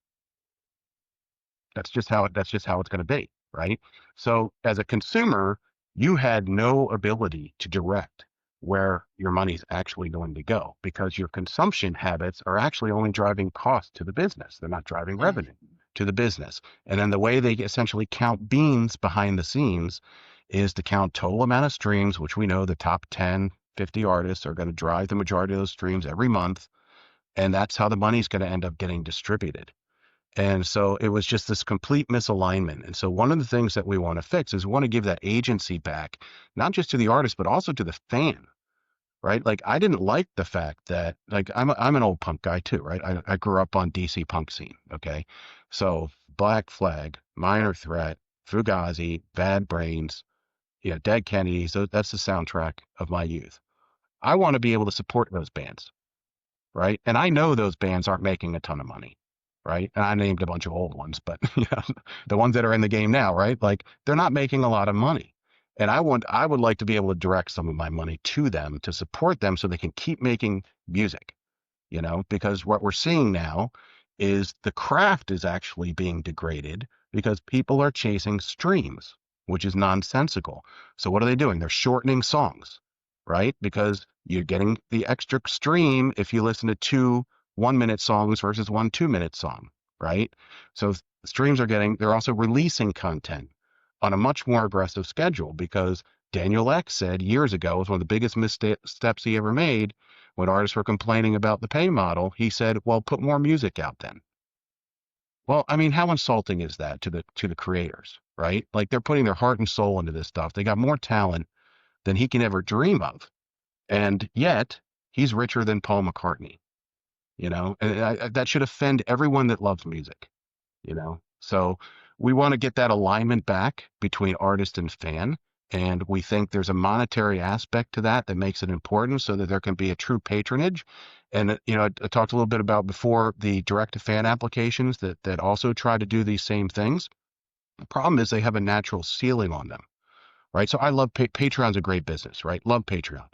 That's just how it's going to be, right? So as a consumer, you had no ability to direct where your money's actually going to go because your consumption habits are actually only driving cost to the business. They're not driving Mm. revenue to the business. And then the way they essentially count beans behind the scenes is to count total amount of streams, which we know the top 10, 50 artists are going to drive the majority of those streams every month. And that's how the money's going to end up getting distributed. And so it was just this complete misalignment. And so one of the things that we want to fix is we want to give that agency back, not just to the artist, but also to the fan, right? Like I didn't like the fact that like I'm an old punk guy too, right? I grew up on DC punk scene. Okay. So Black Flag, Minor Threat, Fugazi, Bad Brains, Dead Kennedys. That's the soundtrack of my youth. I want to be able to support those bands, right? And I know those bands aren't making a ton of money, right? And I named a bunch of old ones, but the ones that are in the game now, right? Like they're not making a lot of money. And I would like to be able to direct some of my money to them to support them so they can keep making music, because what we're seeing now is the craft is actually being degraded because people are chasing streams, which is nonsensical. So what are they doing? They're shortening songs, right? Because you're getting the extra stream if you listen to two 1 minute songs versus one 2 minute song, right? So streams they're also releasing content on a much more aggressive schedule because Daniel Ek said years ago, it was one of the biggest missteps he ever made when artists were complaining about the pay model. He said, well, put more music out then. Well, I mean, how insulting is that to the creators, right? Like they're putting their heart and soul into this stuff. They got more talent than he can ever dream of. And yet he's richer than Paul McCartney, and that should offend everyone that loves music. So we want to get that alignment back between artist and fan. And we think there's a monetary aspect to that that makes it important so that there can be a true patronage. And, I talked a little bit about before the direct to fan applications that also try to do these same things. The problem is they have a natural ceiling on them, right? So I love Patreon's a great business, right? Love Patreon.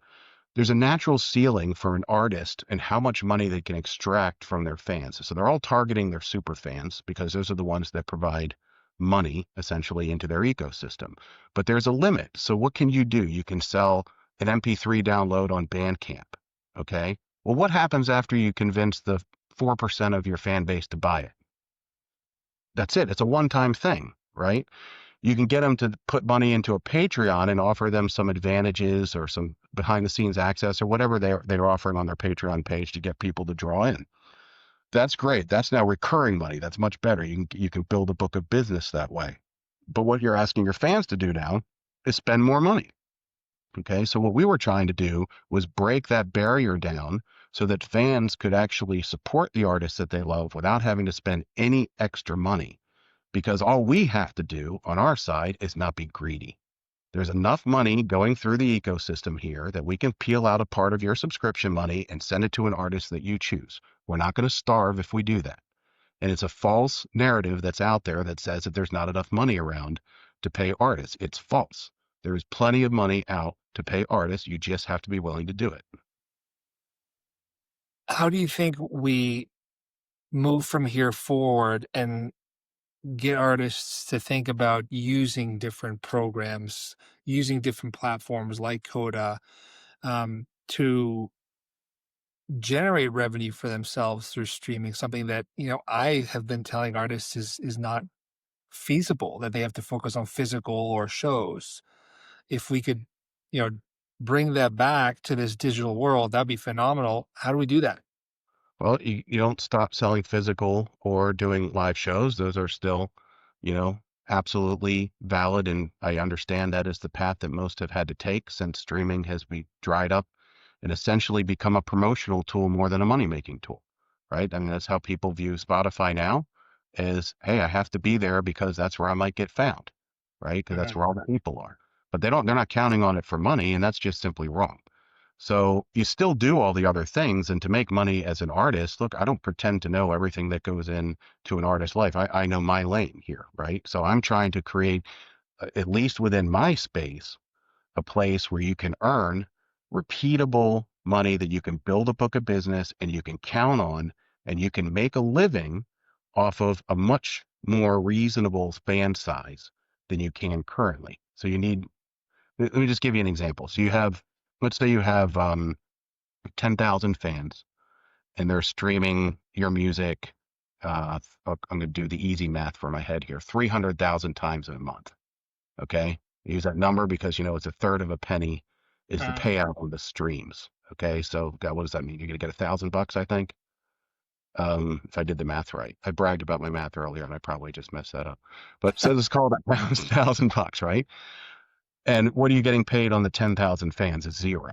There's a natural ceiling for an artist and how much money they can extract from their fans. So they're all targeting their super fans because those are the ones that provide money essentially into their ecosystem. But there's a limit. So what can you do? You can sell an MP3 download on Bandcamp. Okay. Well, what happens after you convince the 4% of your fan base to buy it? That's it. It's a one-time thing, right? You can get them to put money into a Patreon and offer them some advantages or some behind the scenes access or whatever they're offering on their Patreon page to get people to draw in. That's great. That's now recurring money. That's much better. You can build a book of business that way. But what you're asking your fans to do now is spend more money. Okay. So what we were trying to do was break that barrier down so that fans could actually support the artists that they love without having to spend any extra money. Because all we have to do on our side is not be greedy. There's enough money going through the ecosystem here that we can peel out a part of your subscription money and send it to an artist that you choose. We're not going to starve if we do that. And it's a false narrative that's out there that says that there's not enough money around to pay artists. It's false. There is plenty of money out to pay artists. You just have to be willing to do it. How do you think we move from here forward and get artists to think about using different programs, using different platforms like Koda, to generate revenue for themselves through streaming? Something that I have been telling artists is not feasible. That they have to focus on physical or shows. If we could, you know, bring that back to this digital world, that'd be phenomenal. How do we do that? Well, you don't stop selling physical or doing live shows. Those are still, you know, absolutely valid. And I understand that is the path that most have had to take since streaming has been dried up and essentially become a promotional tool more than a money-making tool, right? I mean, that's how people view Spotify now is, hey, I have to be there because that's where I might get found, right? Because that's Mhm. where all the people are. But they're not counting on it for money, and that's just simply wrong. So you still do all the other things. And to make money as an artist, look, I don't pretend to know everything that goes into an artist's life. I know my lane here, right? So I'm trying to create, at least within my space, a place where you can earn repeatable money that you can build a book of business and you can count on and you can make a living off of a much more reasonable fan size than you can currently. So you need, let me just give you an example. So let's say you have 10,000 fans and they're streaming your music. I'm going to do the easy math for my head here, 300,000 times a month. Okay. Use that number because, it's a third of a penny is the Uh, payout on the streams. Okay. So God, what does that mean? You're going to get $1,000, I think. If I did the math right. I bragged about my math earlier and I probably just messed that up. But so it's called $1,000, right? And what are you getting paid on the 10,000 fans? It's zero,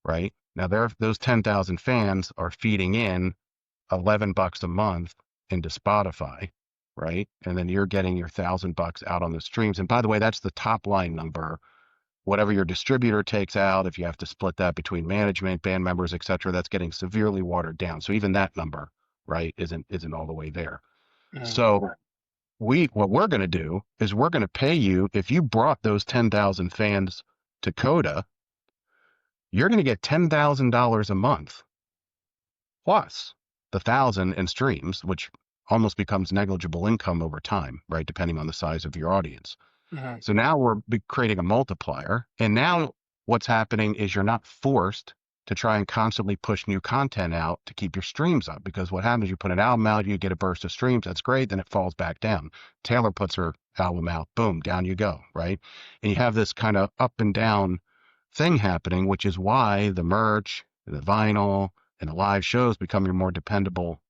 right? Now those 10,000 fans are feeding in $11 a month into Spotify, right? And then you're getting your $1,000 out on the streams. And by the way, that's the top line number. Whatever your distributor takes out, if you have to split that between management, band members, et cetera, that's getting severely watered down. So even that number, right, isn't all the way there. mhm, So what we're going to do is we're going to pay you if you brought those 10,000 fans to Coda, you're going to get $10,000 a month plus the 1,000 in streams, which almost becomes negligible income over time, right? Depending on the size of your audience. mhm. So now we're creating a multiplier. And now what's happening is you're not forced to try and constantly push new content out to keep your streams up. Because what happens, you put an album out, you get a burst of streams. That's great. Then it falls back down. Taylor puts her album out. Boom, down you go. Right. And you have this kind of up and down thing happening, which is why the merch, the vinyl, and the live shows become your more dependable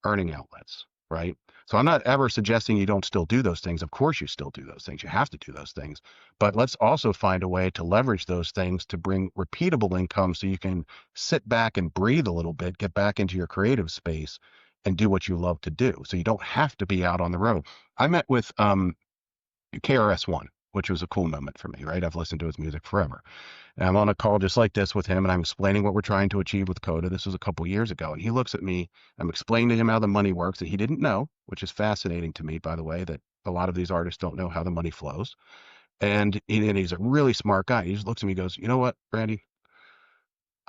earning outlets, right? So I'm not ever suggesting you don't still do those things. Of course, you still do those things. You have to do those things. But let's also find a way to leverage those things to bring repeatable income so you can sit back and breathe a little bit, get back into your creative space and do what you love to do. So you don't have to be out on the road. I met with KRS-One, which was a cool moment for me, right? I've listened to his music forever. And I'm on a call just like this with him, and I'm explaining what we're trying to achieve with Coda. This was a couple years ago. And he looks at me, I'm explaining to him how the money works that he didn't know, which is fascinating to me, by the way, that a lot of these artists don't know how the money flows. And he's a really smart guy. He just looks at me and goes, you know what, Randy,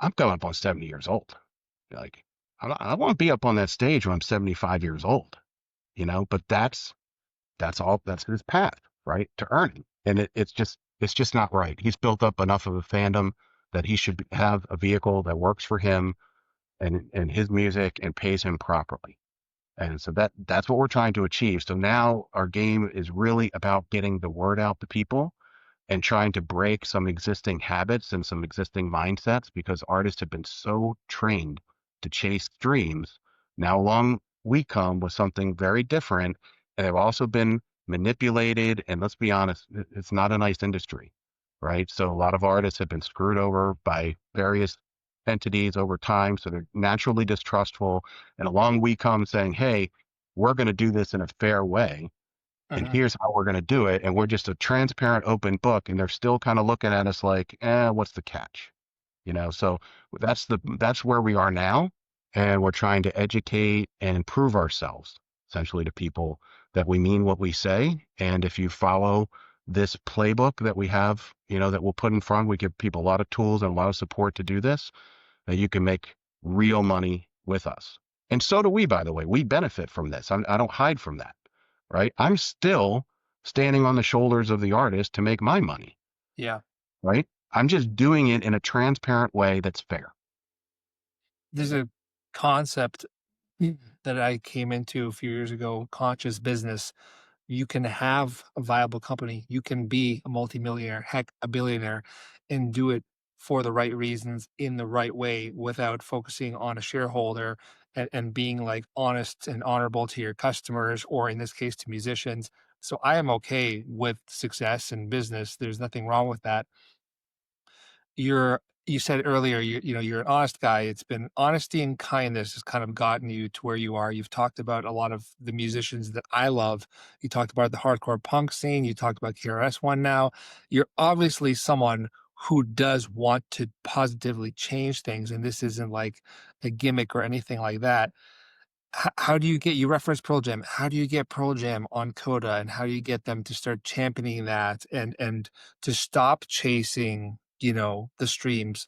I'm coming up on 70 years old. Like, I want to be up on that stage when I'm 75 years old, but that's his path, right? To earning. And it's just not right. He's built up enough of a fandom that he should have a vehicle that works for him and his music and pays him properly. And so that's what we're trying to achieve. So now our game is really about getting the word out to people and trying to break some existing habits and some existing mindsets because artists have been so trained to chase dreams. Now along we come with something very different, and they've also been manipulated. And let's be honest, it's not a nice industry, right? So a lot of artists have been screwed over by various entities over time. So they're naturally distrustful. And along we come saying, hey, we're going to do this in a fair way and Mhm. here's how we're going to do it. And we're just a transparent, open book. And they're still kind of looking at us like, what's the catch? So that's where we are now. And we're trying to educate and prove ourselves essentially to people that we mean what we say. And if you follow this playbook that we have, that we'll put in front, we give people a lot of tools and a lot of support to do this, that you can make real money with us. And so do we, by the way. We benefit from this. I don't hide from that, right? I'm still standing on the shoulders of the artist to make my money, Yeah. right? I'm just doing it in a transparent way that's fair. There's a concept that I came into a few years ago, conscious business. You can have a viable company. You can be a multimillionaire, heck, a billionaire, and do it for the right reasons in the right way without focusing on a shareholder and being like honest and honorable to your customers, or in this case, to musicians. So I am okay with success in business. There's nothing wrong with that. You said earlier, you're an honest guy. It's been honesty and kindness has kind of gotten you to where you are. You've talked about a lot of the musicians that I love. You talked about the hardcore punk scene. You talked about KRS-One now. You're obviously someone who does want to positively change things, and this isn't like a gimmick or anything like that. How do you get you referenced Pearl Jam. How do you get Pearl Jam on Coda, and how do you get them to start championing that and to stop chasing, the streams?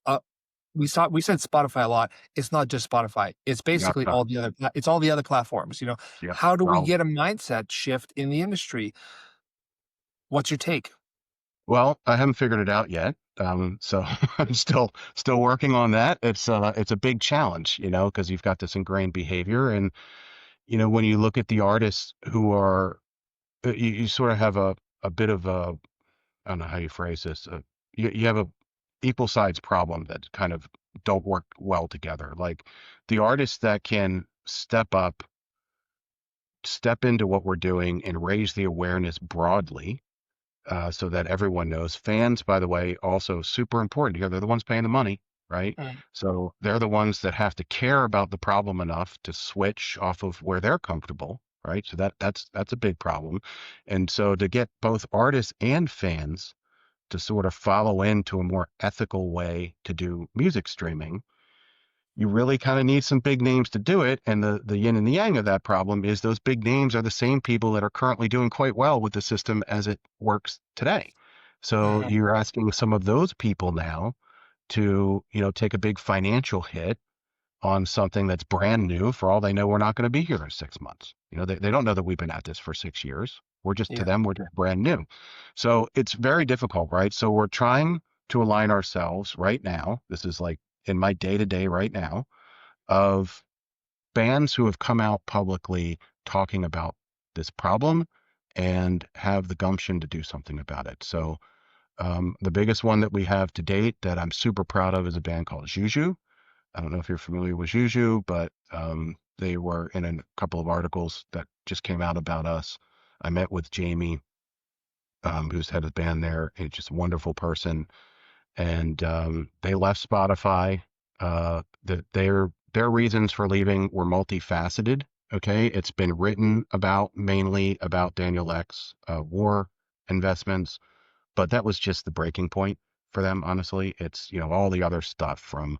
We said Spotify a lot. It's not just Spotify. It's Yeah. basically it's all the other platforms. Yeah. How do we Well, get a mindset shift in the industry? What's your take? well, I haven't figured it out yet. So I'm still working on that. It's a big challenge, because you've got this ingrained behavior. And, when you look at the artists who are, you sort of have a bit of a, I don't know how you phrase this. You have a equal sides problem that kind of don't work well together. Like the artists that can step into what we're doing and raise the awareness broadly, so that everyone knows. Fans, by the way, also super important because they're the ones paying the money, right? Mm, So they're the ones that have to care about the problem enough to switch off of where they're comfortable, right? So that's a big problem. And so to get both artists and fans to sort of follow into a more ethical way to do music streaming, you really kind of need some big names to do it. And the yin and the yang of that problem is those big names are the same people that are currently doing quite well with the system as it works today. So mhm, you're asking some of those people now to, take a big financial hit on something that's brand new. For all they know, we're not going to be here in 6 months. They don't know that we've been at this for 6 years. To yeah, them, we're just brand new. So it's very difficult, right? So we're trying to align ourselves right now. This is like in my day to day right now of bands who have come out publicly talking about this problem and have the gumption to do something about it. So the biggest one that we have to date that I'm super proud of is a band called Juju. I don't know if you're familiar with Juju, but They were in a couple of articles that just came out about us. I met with Jamie, who's head of the band there. He's just a wonderful person. And they left Spotify. Their reasons for leaving were multifaceted. Okay, it's been written about mainly about Daniel Ek's war investments, but that was just the breaking point for them. Honestly, it's all the other stuff from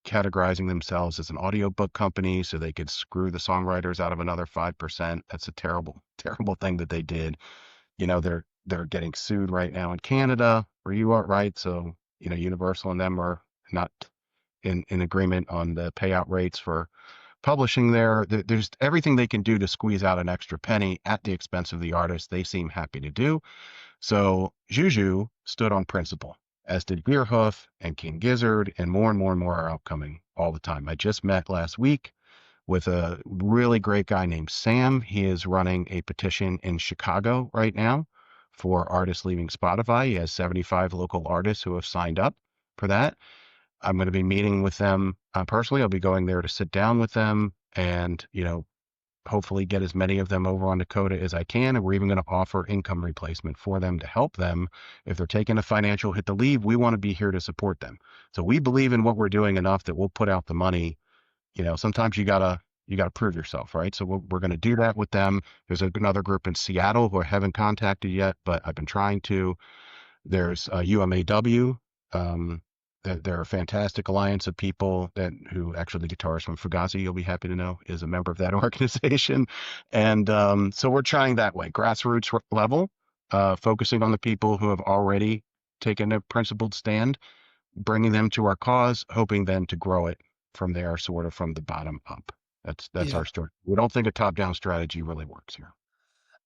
categorizing themselves as an audiobook company so they could screw the songwriters out of another 5%. That's a terrible, terrible thing that they did. They're getting sued right now in Canada, where you are, right? So, Universal and them are not in agreement on the payout rates for publishing there. There's everything they can do to squeeze out an extra penny at the expense of the artist. They seem happy to do. So Juju stood on principle, as did Beerhoof and King Gizzard, and more and more and more are outcoming all the time. I just met last week with a really great guy named Sam. He is running a petition in Chicago right now for artists leaving Spotify. He has 75 local artists who have signed up for that. I'm going to be meeting with them personally. I'll be going there to sit down with them and, hopefully get as many of them over onto Koda as I can. And we're even going to offer income replacement for them to help them. If they're taking a financial hit to leave, we want to be here to support them. So we believe in what we're doing enough that we'll put out the money. Sometimes you gotta prove yourself, right? So we're going to do that with them. There's another group in Seattle who I haven't contacted yet, but I've been trying to. There's UMAW. They're a fantastic alliance of people who actually the guitarist from Fugazi, you'll be happy to know, is a member of that organization. And so we're trying that way, grassroots level, focusing on the people who have already taken a principled stand, bringing them to our cause, hoping then to grow it from there, sort of from the bottom up. That's Yeah. our story. We don't think a top-down strategy really works here.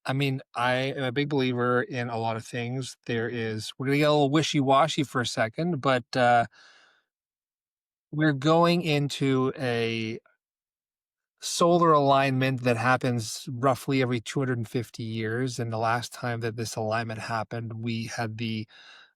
I mean, I am a big believer in a lot of things. We're going to get a little wishy washy for a second, but we're going into a solar alignment that happens roughly every 250 years. And the last time that this alignment happened, we had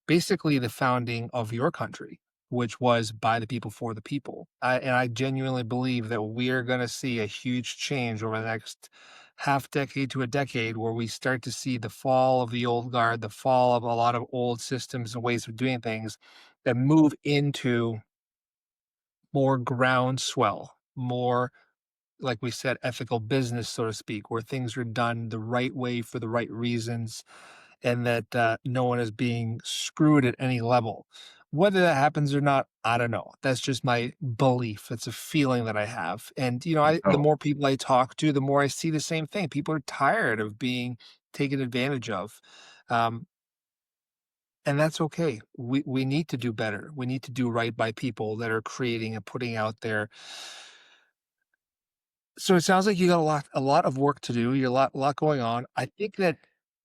basically the founding of your country, which was by the people for the people. And I genuinely believe that we are going to see a huge change over the next half decade to a decade where we start to see the fall of the old guard, the fall of a lot of old systems and ways of doing things that move into more groundswell, more, like we said, ethical business, so to speak, where things are done the right way for the right reasons and that no one is being screwed at any level. Whether that happens or not, I don't know. That's just my belief. It's a feeling that I have. And, the Oh, more people I talk to, the more I see the same thing. People are tired of being taken advantage of. Um, and that's okay. We need to do better. We need to do right by people that are creating and putting out there. So it sounds like you got a lot of work to do. You got a lot going on. I think that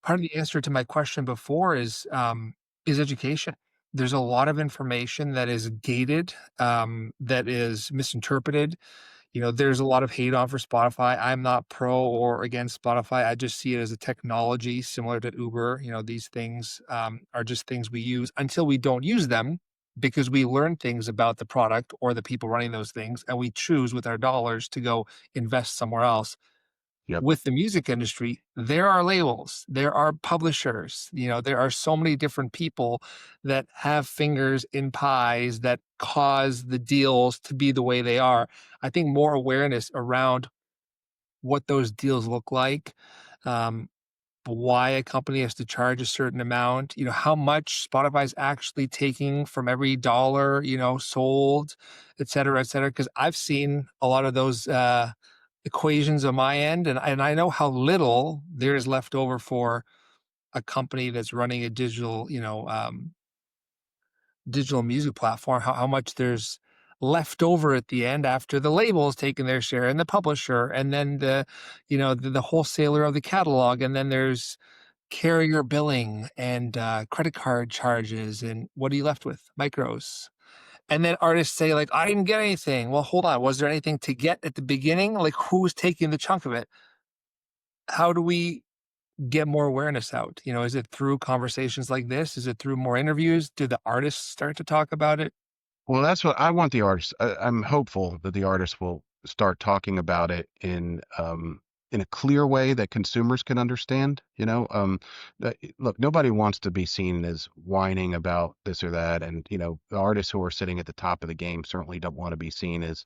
part of the answer to my question before is education. There's a lot of information that is gated, that is misinterpreted. There's a lot of hate on for Spotify. I'm not pro or against Spotify. I just see it as a technology similar to Uber. These things are just things we use until we don't use them because we learn things about the product or the people running those things, and we choose with our dollars to go invest somewhere else. yep, With the music industry, there are labels, there are publishers, there are so many different people that have fingers in pies that cause the deals to be the way they are. I think more awareness around what those deals look like, um, why a company has to charge a certain amount, how much Spotify's actually taking from every dollar, sold, et cetera, et cetera. Because I've seen a lot of those equations on my end, and I know how little there is left over for a company that's running a digital music platform, how much there's left over at the end after the label's taken their share and the publisher and then the wholesaler of the catalog. And then there's carrier billing and credit card charges. And what are you left with? Micros. And then artists say, like, I didn't get anything. Well, hold on. Was there anything to get at the beginning? Like, who's taking the chunk of it? How do we get more awareness out? Is it through conversations like this? Is it through more interviews? Do the artists start to talk about it? well, that's what I want the artists. I'm hopeful that the artists will start talking about it in a clear way that consumers can understand. Look, nobody wants to be seen as whining about this or that, and the artists who are sitting at the top of the game certainly don't want to be seen as,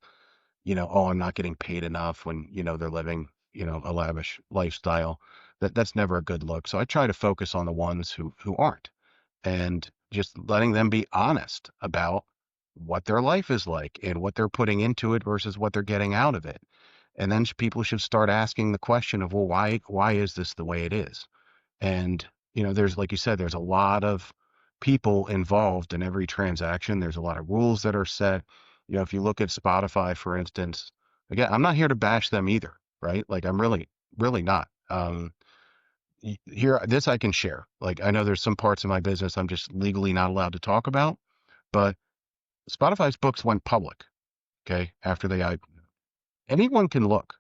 oh, I'm not getting paid enough when, they're living, a lavish lifestyle. That's never a good look. So I try to focus on the ones who aren't, and just letting them be honest about what their life is like and what they're putting into it versus what they're getting out of it. And then people should start asking the question of, well, why is this the way it is? And, there's, like you said, there's a lot of people involved in every transaction. There's a lot of rules that are set. If you look at Spotify, for instance, again, I'm not here to bash them either, right? Like, I'm really, really not. Here, this I can share. Like, I know there's some parts of my business I'm just legally not allowed to talk about, but Spotify's books went public, okay, after anyone can look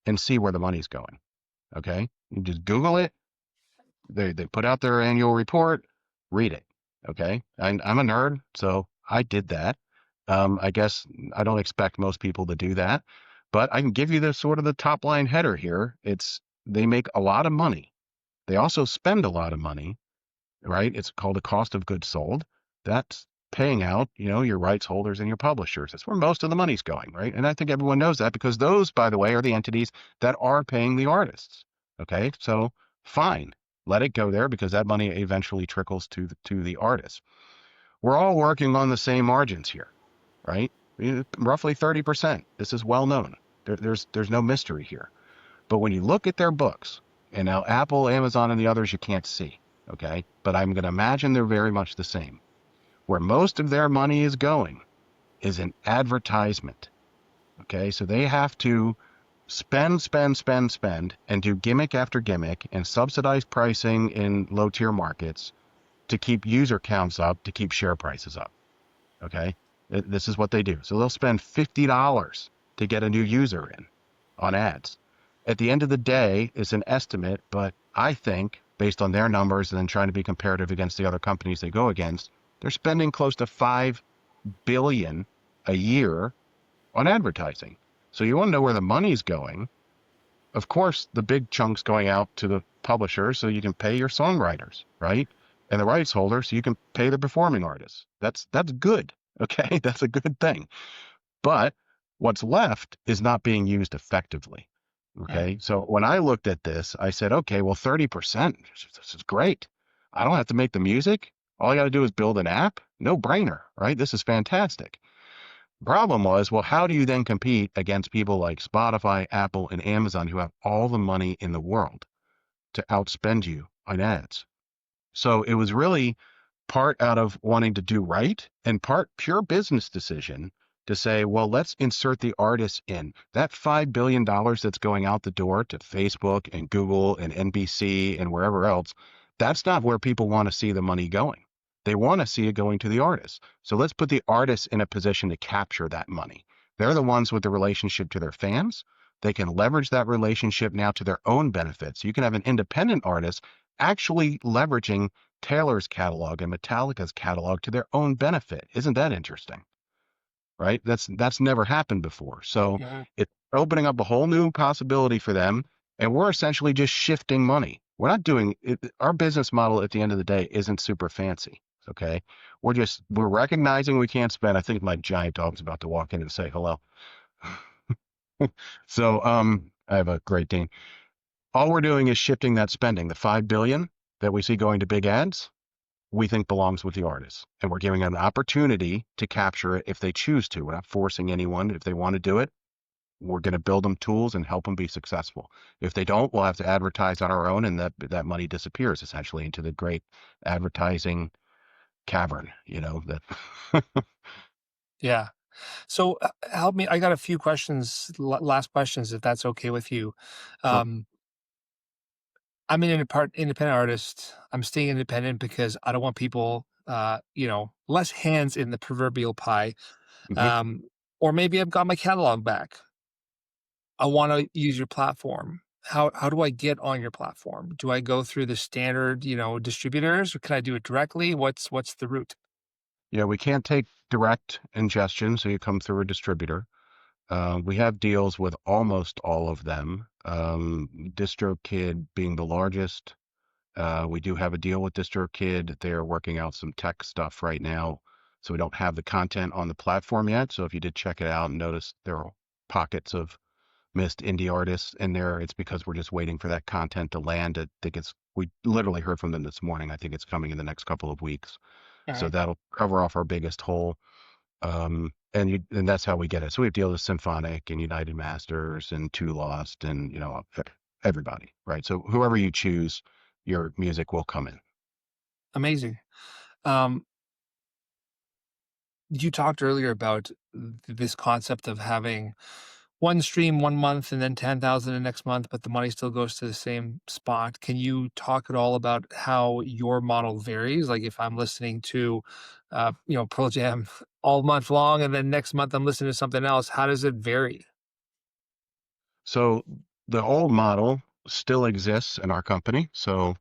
and see where the money's going, okay? You just Google it. They put out their annual report, read it. Okay. I'm a nerd, so I did that. I guess I don't expect most people to do that, but I can give you the sort of the top line header here. They make a lot of money. They also spend a lot of money, right? It's called a cost of goods sold. That's paying out, your rights holders and your publishers. That's where most of the money's going, right? And I think everyone knows that, because those, by the way, are the entities that are paying the artists. Okay, so fine, let it go there, because that money eventually trickles to the artists. We're all working on the same margins here, right? Roughly 30%. This is well known. There's no mystery here. But when you look at their books, and now Apple, Amazon, and the others you can't see, okay? But I'm going to imagine they're very much the same. Where most of their money is going is in advertisement, okay? So they have to spend, and do gimmick after gimmick and subsidize pricing in low-tier markets to keep user counts up, to keep share prices up, okay? This is what they do. So they'll spend $50 to get a new user in on ads. At the end of the day, it's an estimate, but I think, based on their numbers and then trying to be comparative against the other companies they go against, they're spending close to $5 billion a year on advertising. So you want to know where the money's going. Of course, the big chunks going out to the publishers so you can pay your songwriters, right? And the rights holders so you can pay the performing artists. That's good. Okay, that's a good thing. But what's left is not being used effectively. Mm. Okay. So when I looked at this, I said, okay, well, 30%, this is great. I don't have to make the music. All I got to do is build an app. No brainer, right? This is fantastic. Problem was, well, how do you then compete against people like Spotify, Apple, and Amazon, who have all the money in the world to outspend you on ads? So it was really part out of wanting to do right, and part pure business decision to say, well, let's insert the artists in. That $5 billion that's going out the door to Facebook and Google and NBC and wherever else, that's not where people want to see the money going. They want to see it going to the artists. So let's put the artists in a position to capture that money. They're the ones with the relationship to their fans. They can leverage that relationship now to their own benefit. So you can have an independent artist actually leveraging Taylor's catalog and Metallica's catalog to their own benefit. Isn't that interesting? Right? That's never happened before. So Mhm. it's opening up a whole new possibility for them. And we're essentially just shifting money. We're not doing it. Our business model at the end of the day isn't super fancy. Okay. We're recognizing we can't spend. I think my giant dog's about to walk in and say hello. So I have a Great Dane. All we're doing is shifting that spending, the 5 billion that we see going to big ads, we think belongs with the artists. And we're giving them an opportunity to capture it if they choose to. We're not forcing anyone. If they want to do it, we're going to build them tools and help them be successful. If they don't, we'll have to advertise on our own, and that money disappears essentially into the great advertising cavern, that. Yeah. So help me. I got a few questions, last questions, if that's okay with you. Sure. Um, I'm an independent artist. I'm staying independent because I don't want people, less hands in the proverbial pie. Hmm. Um, or maybe I've got my catalog back. I want to use your platform. How do I get on your platform? Do I go through the standard, distributors, or can I do it directly? What's the route? Yeah, we can't take direct ingestion, so you come through a distributor. We have deals with almost all of them. DistroKid being the largest. We do have a deal with DistroKid. They're working out some tech stuff right now. So we don't have the content on the platform yet. So if you did check it out and notice there are pockets of missed indie artists in there, it's because we're just waiting for that content to land. I think we literally heard from them this morning. I think it's coming in the next couple of weeks. All So right. that'll cover off our biggest hole. And that's how we get it. So we deal with Symphonic and United Masters and Two Lost and, everybody, right? So whoever you choose, your music will come in. Amazing. Um, you talked earlier about this concept of having one stream one month and then 10,000 the next month, but the money still goes to the same spot. Can you talk at all about how your model varies? Like if I'm listening to, Pearl Jam all month long, and then next month I'm listening to something else, how does it vary? So the old model still exists in our company. So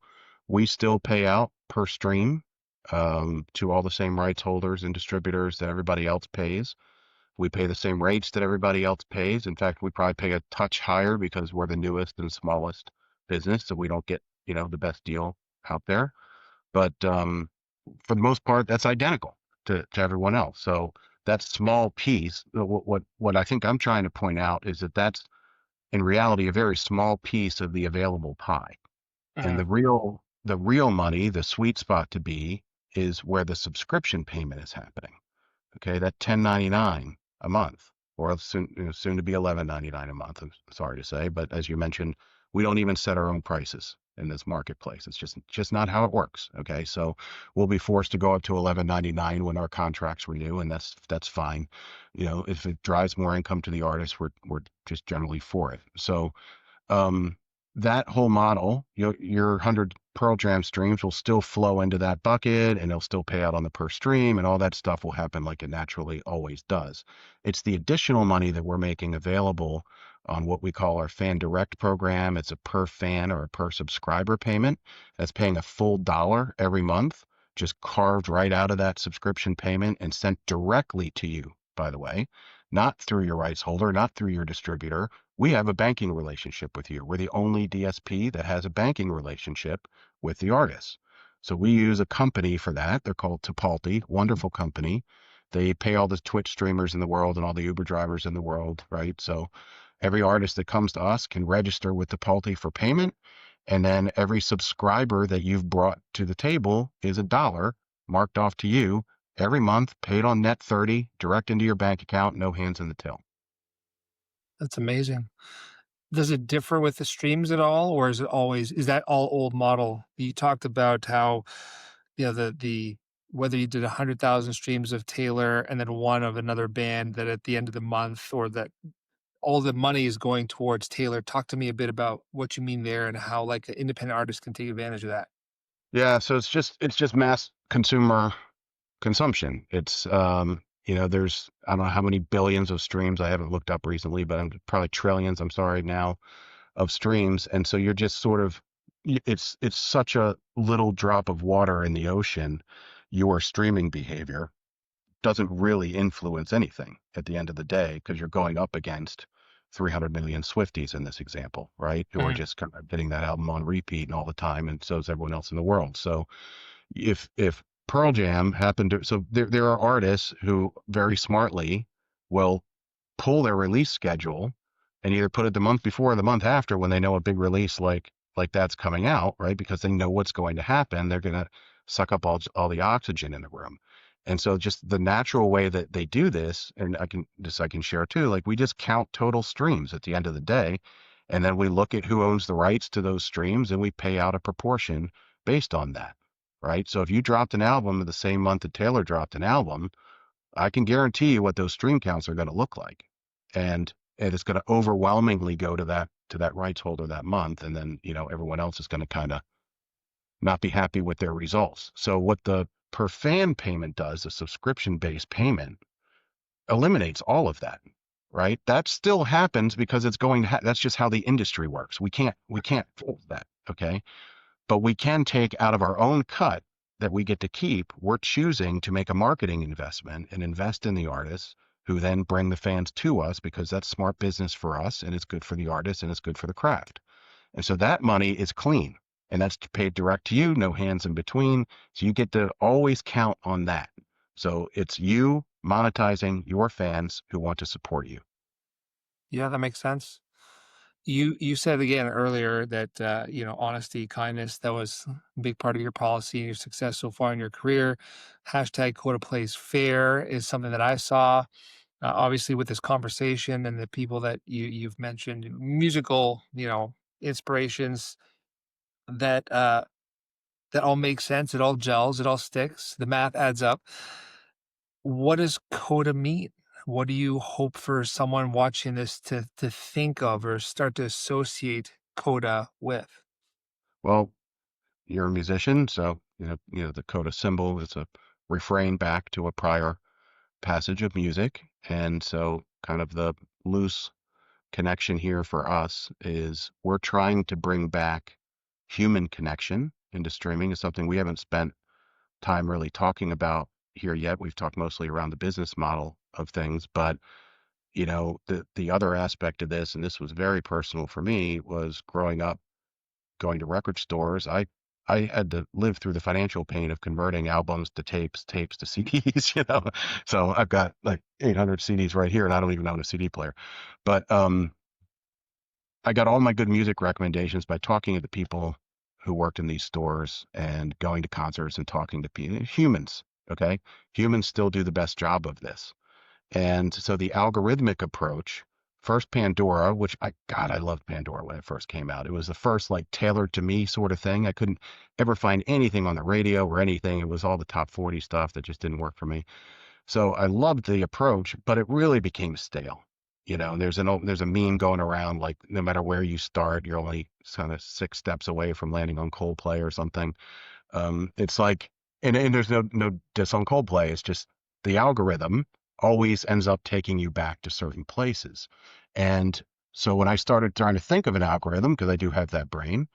we still pay out per stream to all the same rights holders and distributors that everybody else pays. We pay the same rates that everybody else pays. In fact, we probably pay a touch higher because we're the newest and smallest business, so we don't get, the best deal out there. But for the most part, that's identical to everyone else. So that small piece, what I think I'm trying to point out is that that's in reality a very small piece of the available pie. And Uh, the real money, the sweet spot to be, is where the subscription payment is happening. Okay, that 10.99 a month, or soon to be 11.99 a month. I'm sorry to say, but as you mentioned, we don't even set our own prices in this marketplace. It's just not how it works. Okay, so we'll be forced to go up to 11.99 when our contracts renew, and that's fine. If it drives more income to the artist, we're just generally for it. So um, that whole model, your 100 Pearl Jam streams will still flow into that bucket and they'll still pay out on the per stream and all that stuff will happen like it naturally always does. It's the additional money that we're making available on what we call our FanDirect program. It's a per fan or a per subscriber payment that's paying a full dollar every month, just carved right out of that subscription payment and sent directly to you, by the way, not through your rights holder, not through your distributor. We have a banking relationship with you. We're the only DSP that has a banking relationship with the artists. So we use a company for that. They're called Tipalti, wonderful company. They pay all the Twitch streamers in the world and all the Uber drivers in the world, right? So every artist that comes to us can register with Tipalti for payment. And then every subscriber that you've brought to the table is a dollar marked off to you every month, paid on net 30, direct into your bank account, no hands in the till. that's amazing. Does it differ with the streams at all, or is that all old model? You talked about how, the whether you did 100,000 streams of Taylor and then one of another band, that at the end of the month, or that all the money is going towards Taylor. Talk to me a bit about what you mean there and how like an independent artist can take advantage of that. Yeah, so it's just mass consumer consumption. It's there's I don't know how many billions of streams. I haven't looked up recently, but I'm probably trillions, I'm sorry now, of streams. And so you're just sort of it's such a little drop of water in the ocean. Your streaming behavior doesn't really influence anything at the end of the day because you're going up against 300 million Swifties in this example, right? Who are Mhm. just kind of getting that album on repeat and all the time, and so is everyone else in the world. So if Pearl Jam happened to, so there are artists who very smartly will pull their release schedule and either put it the month before or the month after when they know a big release like that's coming out, right? Because they know what's going to happen. They're going to suck up all the oxygen in the room. And so just the natural way that they do this, and I can share too, like we just count total streams at the end of the day. And then we look at who owns the rights to those streams and we pay out a proportion based on that. Right. So if you dropped an album the same month that Taylor dropped an album, I can guarantee you what those stream counts are going to look like. And it's going to overwhelmingly go to that rights holder that month. And then, everyone else is going to kind of not be happy with their results. So what the per fan payment does, the subscription based payment, eliminates all of that. Right. That still happens because it's going to that's just how the industry works. We can't fold that. Okay. But we can take out of our own cut that we get to keep. We're choosing to make a marketing investment and invest in the artists who then bring the fans to us because that's smart business for us and it's good for the artist and it's good for the craft. And so that money is clean and that's paid direct to you, no hands in between. So you get to always count on that. So it's you monetizing your fans who want to support you. Yeah, that makes sense. You said again earlier that, honesty, kindness, that was a big part of your policy and your success so far in your career. Hashtag Coda Plays Fair is something that I saw, obviously with this conversation and the people that you've mentioned, musical, inspirations that, that all make sense. It all gels. It all sticks. The math adds up. What does Coda mean? What do you hope for someone watching this to think of or start to associate Coda with? Well, you're a musician, so the coda symbol is a refrain back to a prior passage of music. And so kind of the loose connection here for us is we're trying to bring back human connection into streaming. Is something we haven't spent time really talking about here yet. We've talked mostly around the business model of things, but the other aspect of this, and this was very personal for me, was growing up going to record stores. I had to live through the financial pain of converting albums to tapes, tapes to CDs, So I've got like 800 CDs right here and I don't even own a CD player. But I got all my good music recommendations by talking to the people who worked in these stores and going to concerts and talking to people, humans. Okay. Humans still do the best job of this. And so the algorithmic approach, first Pandora, which I loved Pandora when it first came out. It was the first like tailored to me sort of thing. I couldn't ever find anything on the radio or anything. It was all the top 40 stuff that just didn't work for me. So I loved the approach, but it really became stale. There's a meme going around like no matter where you start, you're only kind of 6 steps away from landing on Coldplay or something. It's like, and there's no diss on Coldplay. It's just the algorithm always ends up taking you back to certain places. And so when I started trying to think of an algorithm, because I do have that brain,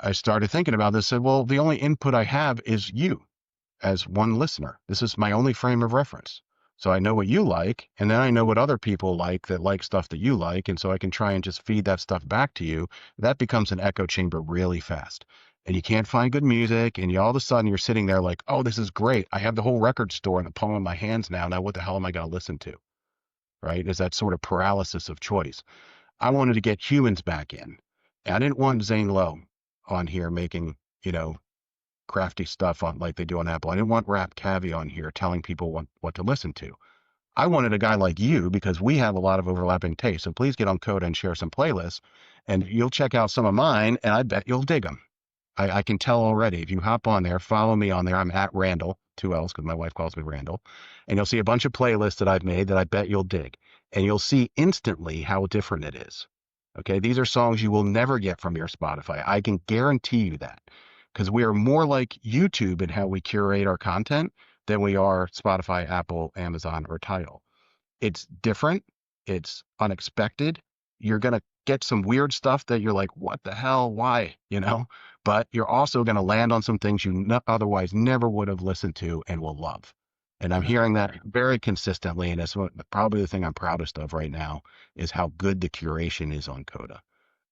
I started thinking about this. Said, well, the only input I have is you as one listener. This is my only frame of reference. So I know what you like, and then I know what other people like that like stuff that you like. And so I can try and just feed that stuff back to you. That becomes an echo chamber really fast. And you can't find good music. And all of a sudden you're sitting there like, oh, this is great. I have the whole record store in the palm of my hands now. Now, what the hell am I going to listen to? Right? Is that sort of paralysis of choice. I wanted to get humans back in. I didn't want Zane Lowe on here making, crafty stuff on like they do on Apple. I didn't want Rap Cavi on here telling people what to listen to. I wanted a guy like you because we have a lot of overlapping tastes. So please get on Coda and share some playlists and you'll check out some of mine and I bet you'll dig them. I can tell already. If you hop on there, follow me on there. I'm at Randall, 2 L's because my wife calls me Randall. And you'll see a bunch of playlists that I've made that I bet you'll dig. And you'll see instantly how different it is. Okay. These are songs you will never get from your Spotify. I can guarantee you that because we are more like YouTube in how we curate our content than we are Spotify, Apple, Amazon, or Tidal. It's different. It's unexpected. You're going to get some weird stuff that you're like, what the hell? Why? But you're also going to land on some things you otherwise never would have listened to and will love. And I'm hearing that very consistently. And it's probably the thing I'm proudest of right now is how good the curation is on Coda.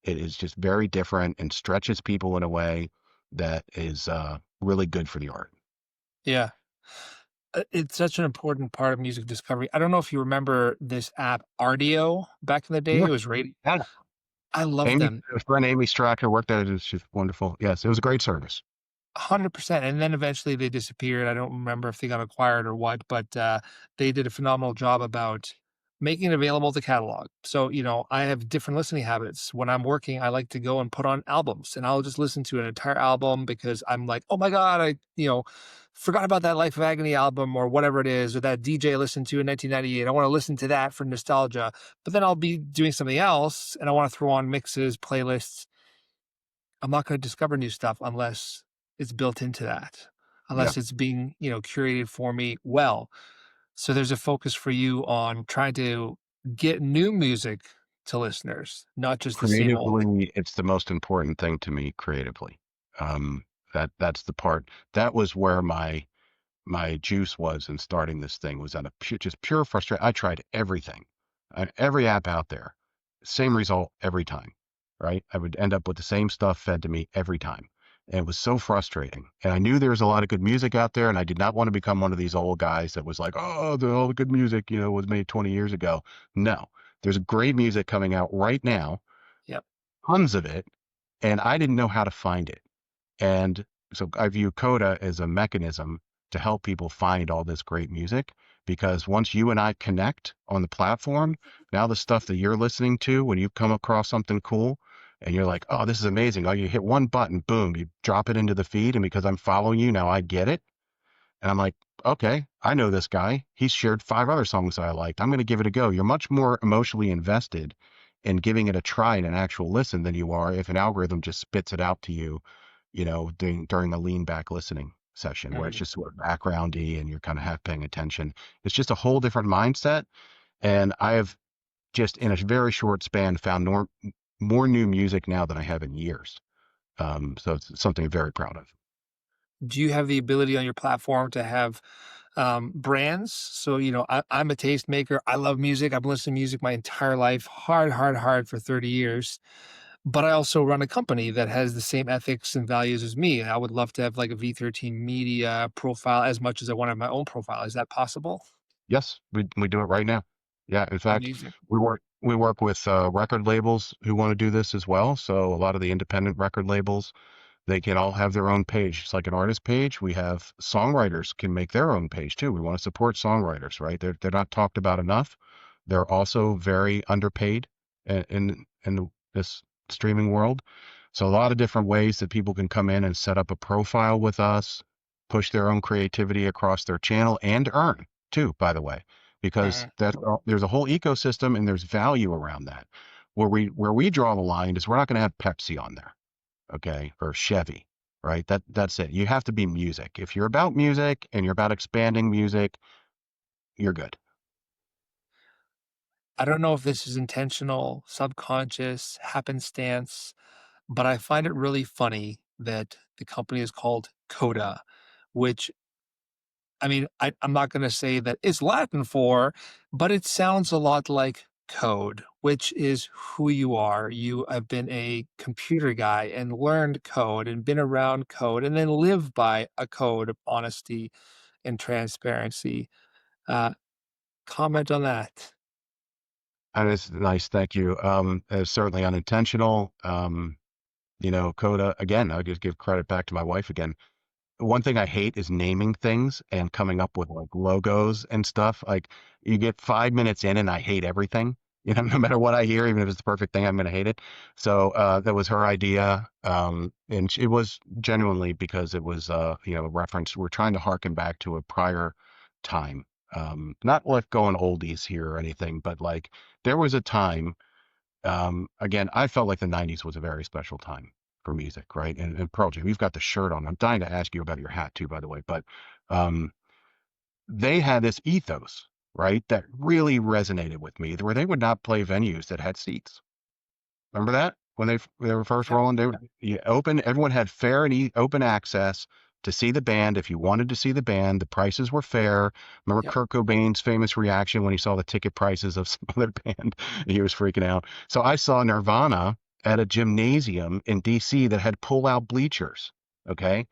It is just very different and stretches people in a way that is really good for the art. Yeah. It's such an important part of music discovery. I don't know if you remember this app Rdio back in the day. Yeah. It was radio. Yeah. I love Amy, them. a friend Amy Stracker worked at it. She's wonderful. Yes, it was a great service. 100%, and then eventually they disappeared. I don't remember if they got acquired or what, but, they did a phenomenal job about making it available to catalog. So, I have different listening habits. When I'm working, I like to go and put on albums, and I'll just listen to an entire album because I'm like, "Oh my god, forgot about that Life of Agony album," or whatever it is, or that DJ listened to in 1998. I wanna listen to that for nostalgia, but then I'll be doing something else, and I wanna throw on mixes, playlists. I'm not gonna discover new stuff unless it's built into that, Yeah. unless it's being, curated for me well. So there's a focus for you on trying to get new music to listeners, not just the same old. Creatively, it's the most important thing to me creatively. That's the part that was where my my juice was in starting this thing was out of just pure frustration. I tried everything, every app out there, same result every time, right? I would end up with the same stuff fed to me every time. And it was so frustrating. And I knew there was a lot of good music out there, and I did not want to become one of these old guys that was like, oh, all the good music, was made 20 years ago. No, there's great music coming out right now, Yep. tons of it, and I didn't know how to find it. And so I view Coda as a mechanism to help people find all this great music, because once you and I connect on the platform, now the stuff that you're listening to, when you come across something cool and you're like, oh, this is amazing. Oh, you hit one button, boom, you drop it into the feed. And because I'm following you, now I get it. And I'm like, okay, I know this guy. He's shared 5 other songs that I liked. I'm going to give it a go. You're much more emotionally invested in giving it a try and an actual listen than you are if an algorithm just spits it out to you, during a lean back listening session where it's Mhm. just sort of backgroundy and you're kind of half paying attention. It's just a whole different mindset. And I have just in a very short span found more new music now than I have in years. So it's something I'm very proud of. Do you have the ability on your platform to have brands? So, I'm a tastemaker. I love music. I've listened to music my entire life, hard, hard, hard for 30 years. But I also run a company that has the same ethics and values as me. And I would love to have like a V13 media profile as much as I want to have my own profile. Is that possible? Yes, we do it right now. Yeah, in fact, Amazing. we work with record labels who want to do this as well. So a lot of the independent record labels, they can all have their own page. It's like an artist page. We have songwriters can make their own page too. We want to support songwriters, right? They're not talked about enough. They're also very underpaid in this streaming world. So a lot of different ways that people can come in and set up a profile with us, push their own creativity across their channel and earn too, by the way, because Mhm. there's a whole ecosystem and there's value around that. Where we draw the line is we're not going to have Pepsi on there, okay, or Chevy, right? That's it. You have to be music. If you're about music and you're about expanding music, you're good. I don't know if this is intentional, subconscious, happenstance, but I find it really funny that the company is called Koda, which I'm not going to say that it's Latin for, but it sounds a lot like code, which is who you are. You have been a computer guy and learned code and been around code and then live by a code of honesty and transparency. Uh, Comment on that. And it's nice. Thank you. It's certainly unintentional. Coda, again, I'll just give credit back to my wife again. One thing I hate is naming things and coming up with like logos and stuff. Like you get 5 minutes in and I hate everything. No matter what I hear, even if it's the perfect thing, I'm going to hate it. So that was her idea. And it was genuinely because it was, a reference. We're trying to harken back to a prior time. Not like going oldies here or anything, but like there was a time, again, I felt like the 90s was a very special time for music, right? And Pearl Jam, you've got the shirt on. I'm dying to ask you about your hat too, by the way. But um, they had this ethos, right, that really resonated with me, where they would not play venues that had seats. Remember that when they were first Yep. rolling, they would open. Everyone had fair and open access to see the band. If you wanted to see the band, the prices were fair. Remember Yep. Kurt Cobain's famous reaction when he saw the ticket prices of some other band? He was freaking out. So I saw Nirvana at a gymnasium in DC that had pull-out bleachers. Okay,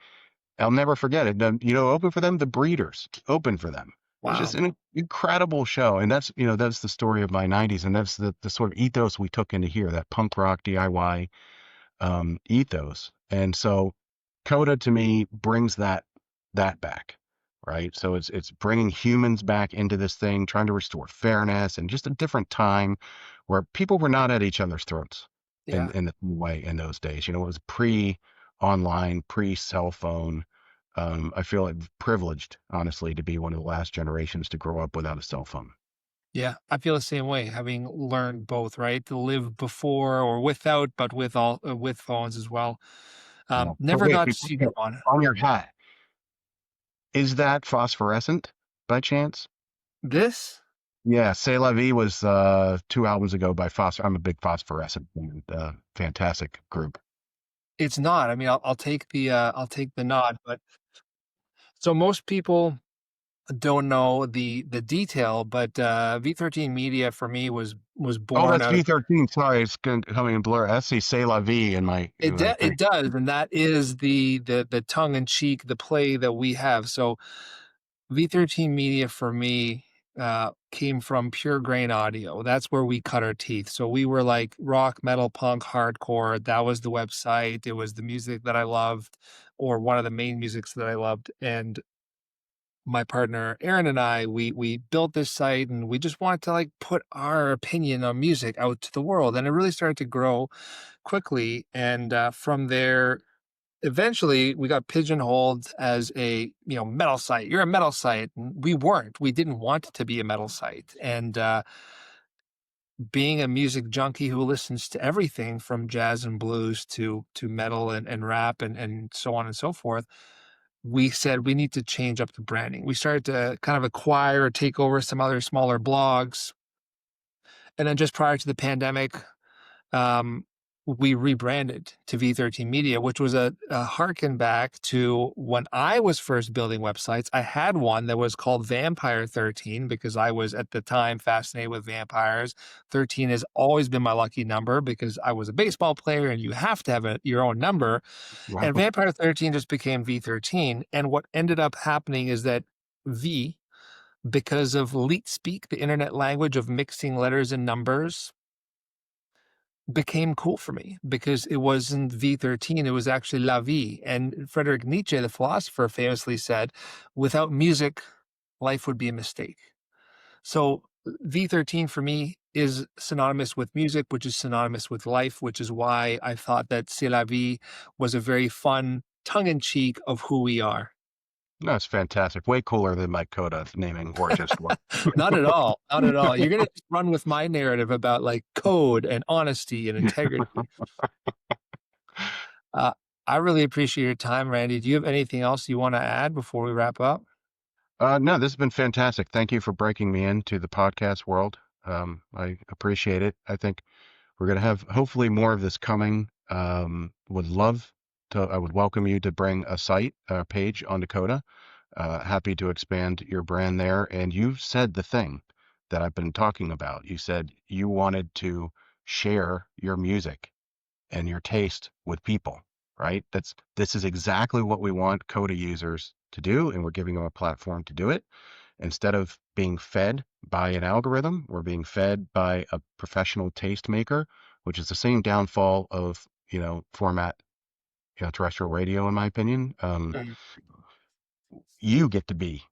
I'll never forget it. Open for them, the Breeders open for them. It was just Wow. an incredible show. And that's the story of my 90s. And that's the sort of ethos we took into here, that punk rock DIY ethos. And so Coda to me brings that back, right? So it's bringing humans back into this thing, trying to restore fairness and just a different time where people were not at each other's throats Yeah. in the way in those days. It was pre-online, pre-cell phone. I feel like privileged, honestly, to be one of the last generations to grow up without a cell phone. Yeah. I feel the same way, having learned both, right? To live before or without, but with phones as well. Yeah. But Never wait, got to before see that, Nirvana. on your hat, is that phosphorescent by chance? This? Yeah, C'est La Vie was 2 albums ago by Phosphor. I'm a big Phosphorescent fan. Fantastic group. It's not. I'll take the nod, but So most people don't know the detail, but V13 Media for me was Oh, born that's out of V13. Sorry, it's coming in blur. I see "C'est la vie" in my it thing. does, and that is the tongue in cheek, the play that we have. So V13 Media for me came from pure grain audio. That's where we cut our teeth. So we were like rock, metal, punk, hardcore. That was the website. It was the music that I loved, or one of the main musics that I loved. And my partner Aaron and I, we built this site, and we just wanted to like put our opinion on music out to the world. And it really started to grow quickly. And from there, eventually we got pigeonholed as a metal site. You're a metal site. And we weren't. We didn't want to be a metal site. And being a music junkie who listens to everything from jazz and blues to metal and rap and so on and so forth, we said we need to change up the branding. We started to kind of acquire or take over some other smaller blogs. And then just prior to the pandemic, um, we rebranded to V13 Media, which was a harken back to when I was first building websites. I had one that was called Vampire 13 because I was at the time fascinated with vampires. 13 has always been my lucky number because I was a baseball player and you have to have your own number. Wow. And Vampire 13 just became V13. And what ended up happening is that V, because of leet speak, the internet language of mixing letters and numbers, became cool for me because it wasn't V13, it was actually La Vie. And Friedrich Nietzsche, the philosopher, famously said, without music, life would be a mistake. So V13 for me is synonymous with music, which is synonymous with life, which is why I thought that C'est la vie was a very fun tongue in cheek of who we are. No, it's fantastic. Way cooler than my Koda naming or just one. Not at all. Not at all. You're going to run with my narrative about like code and honesty and integrity. Uh, I really appreciate your time, Randy. Do you have anything else you want to add before we wrap up? No, this has been fantastic. Thank you for breaking me into the podcast world. I appreciate it. I think we're going to have hopefully more of this coming. I would welcome you to bring a site, a page onto Coda. Happy to expand your brand there. And you said the thing that I've been talking about. You said you wanted to share your music and your taste with people, right? This is exactly what we want Coda users to do, and we're giving them a platform to do it. Instead of being fed by an algorithm, we're being fed by a professional tastemaker, which is the same downfall of format, terrestrial radio, in my opinion. Mhm. You get to be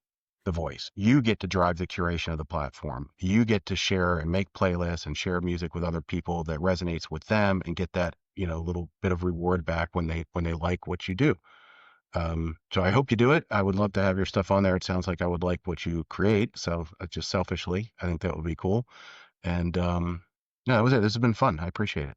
the voice. You get to drive the curation of the platform. You get to share and make playlists and share music with other people that resonates with them and get that, little bit of reward back when they like what you do. So I hope you do it. I would love to have your stuff on there. It sounds like I would like what you create. So just selfishly, I think that would be cool. And no, that was it. This has been fun. I appreciate it.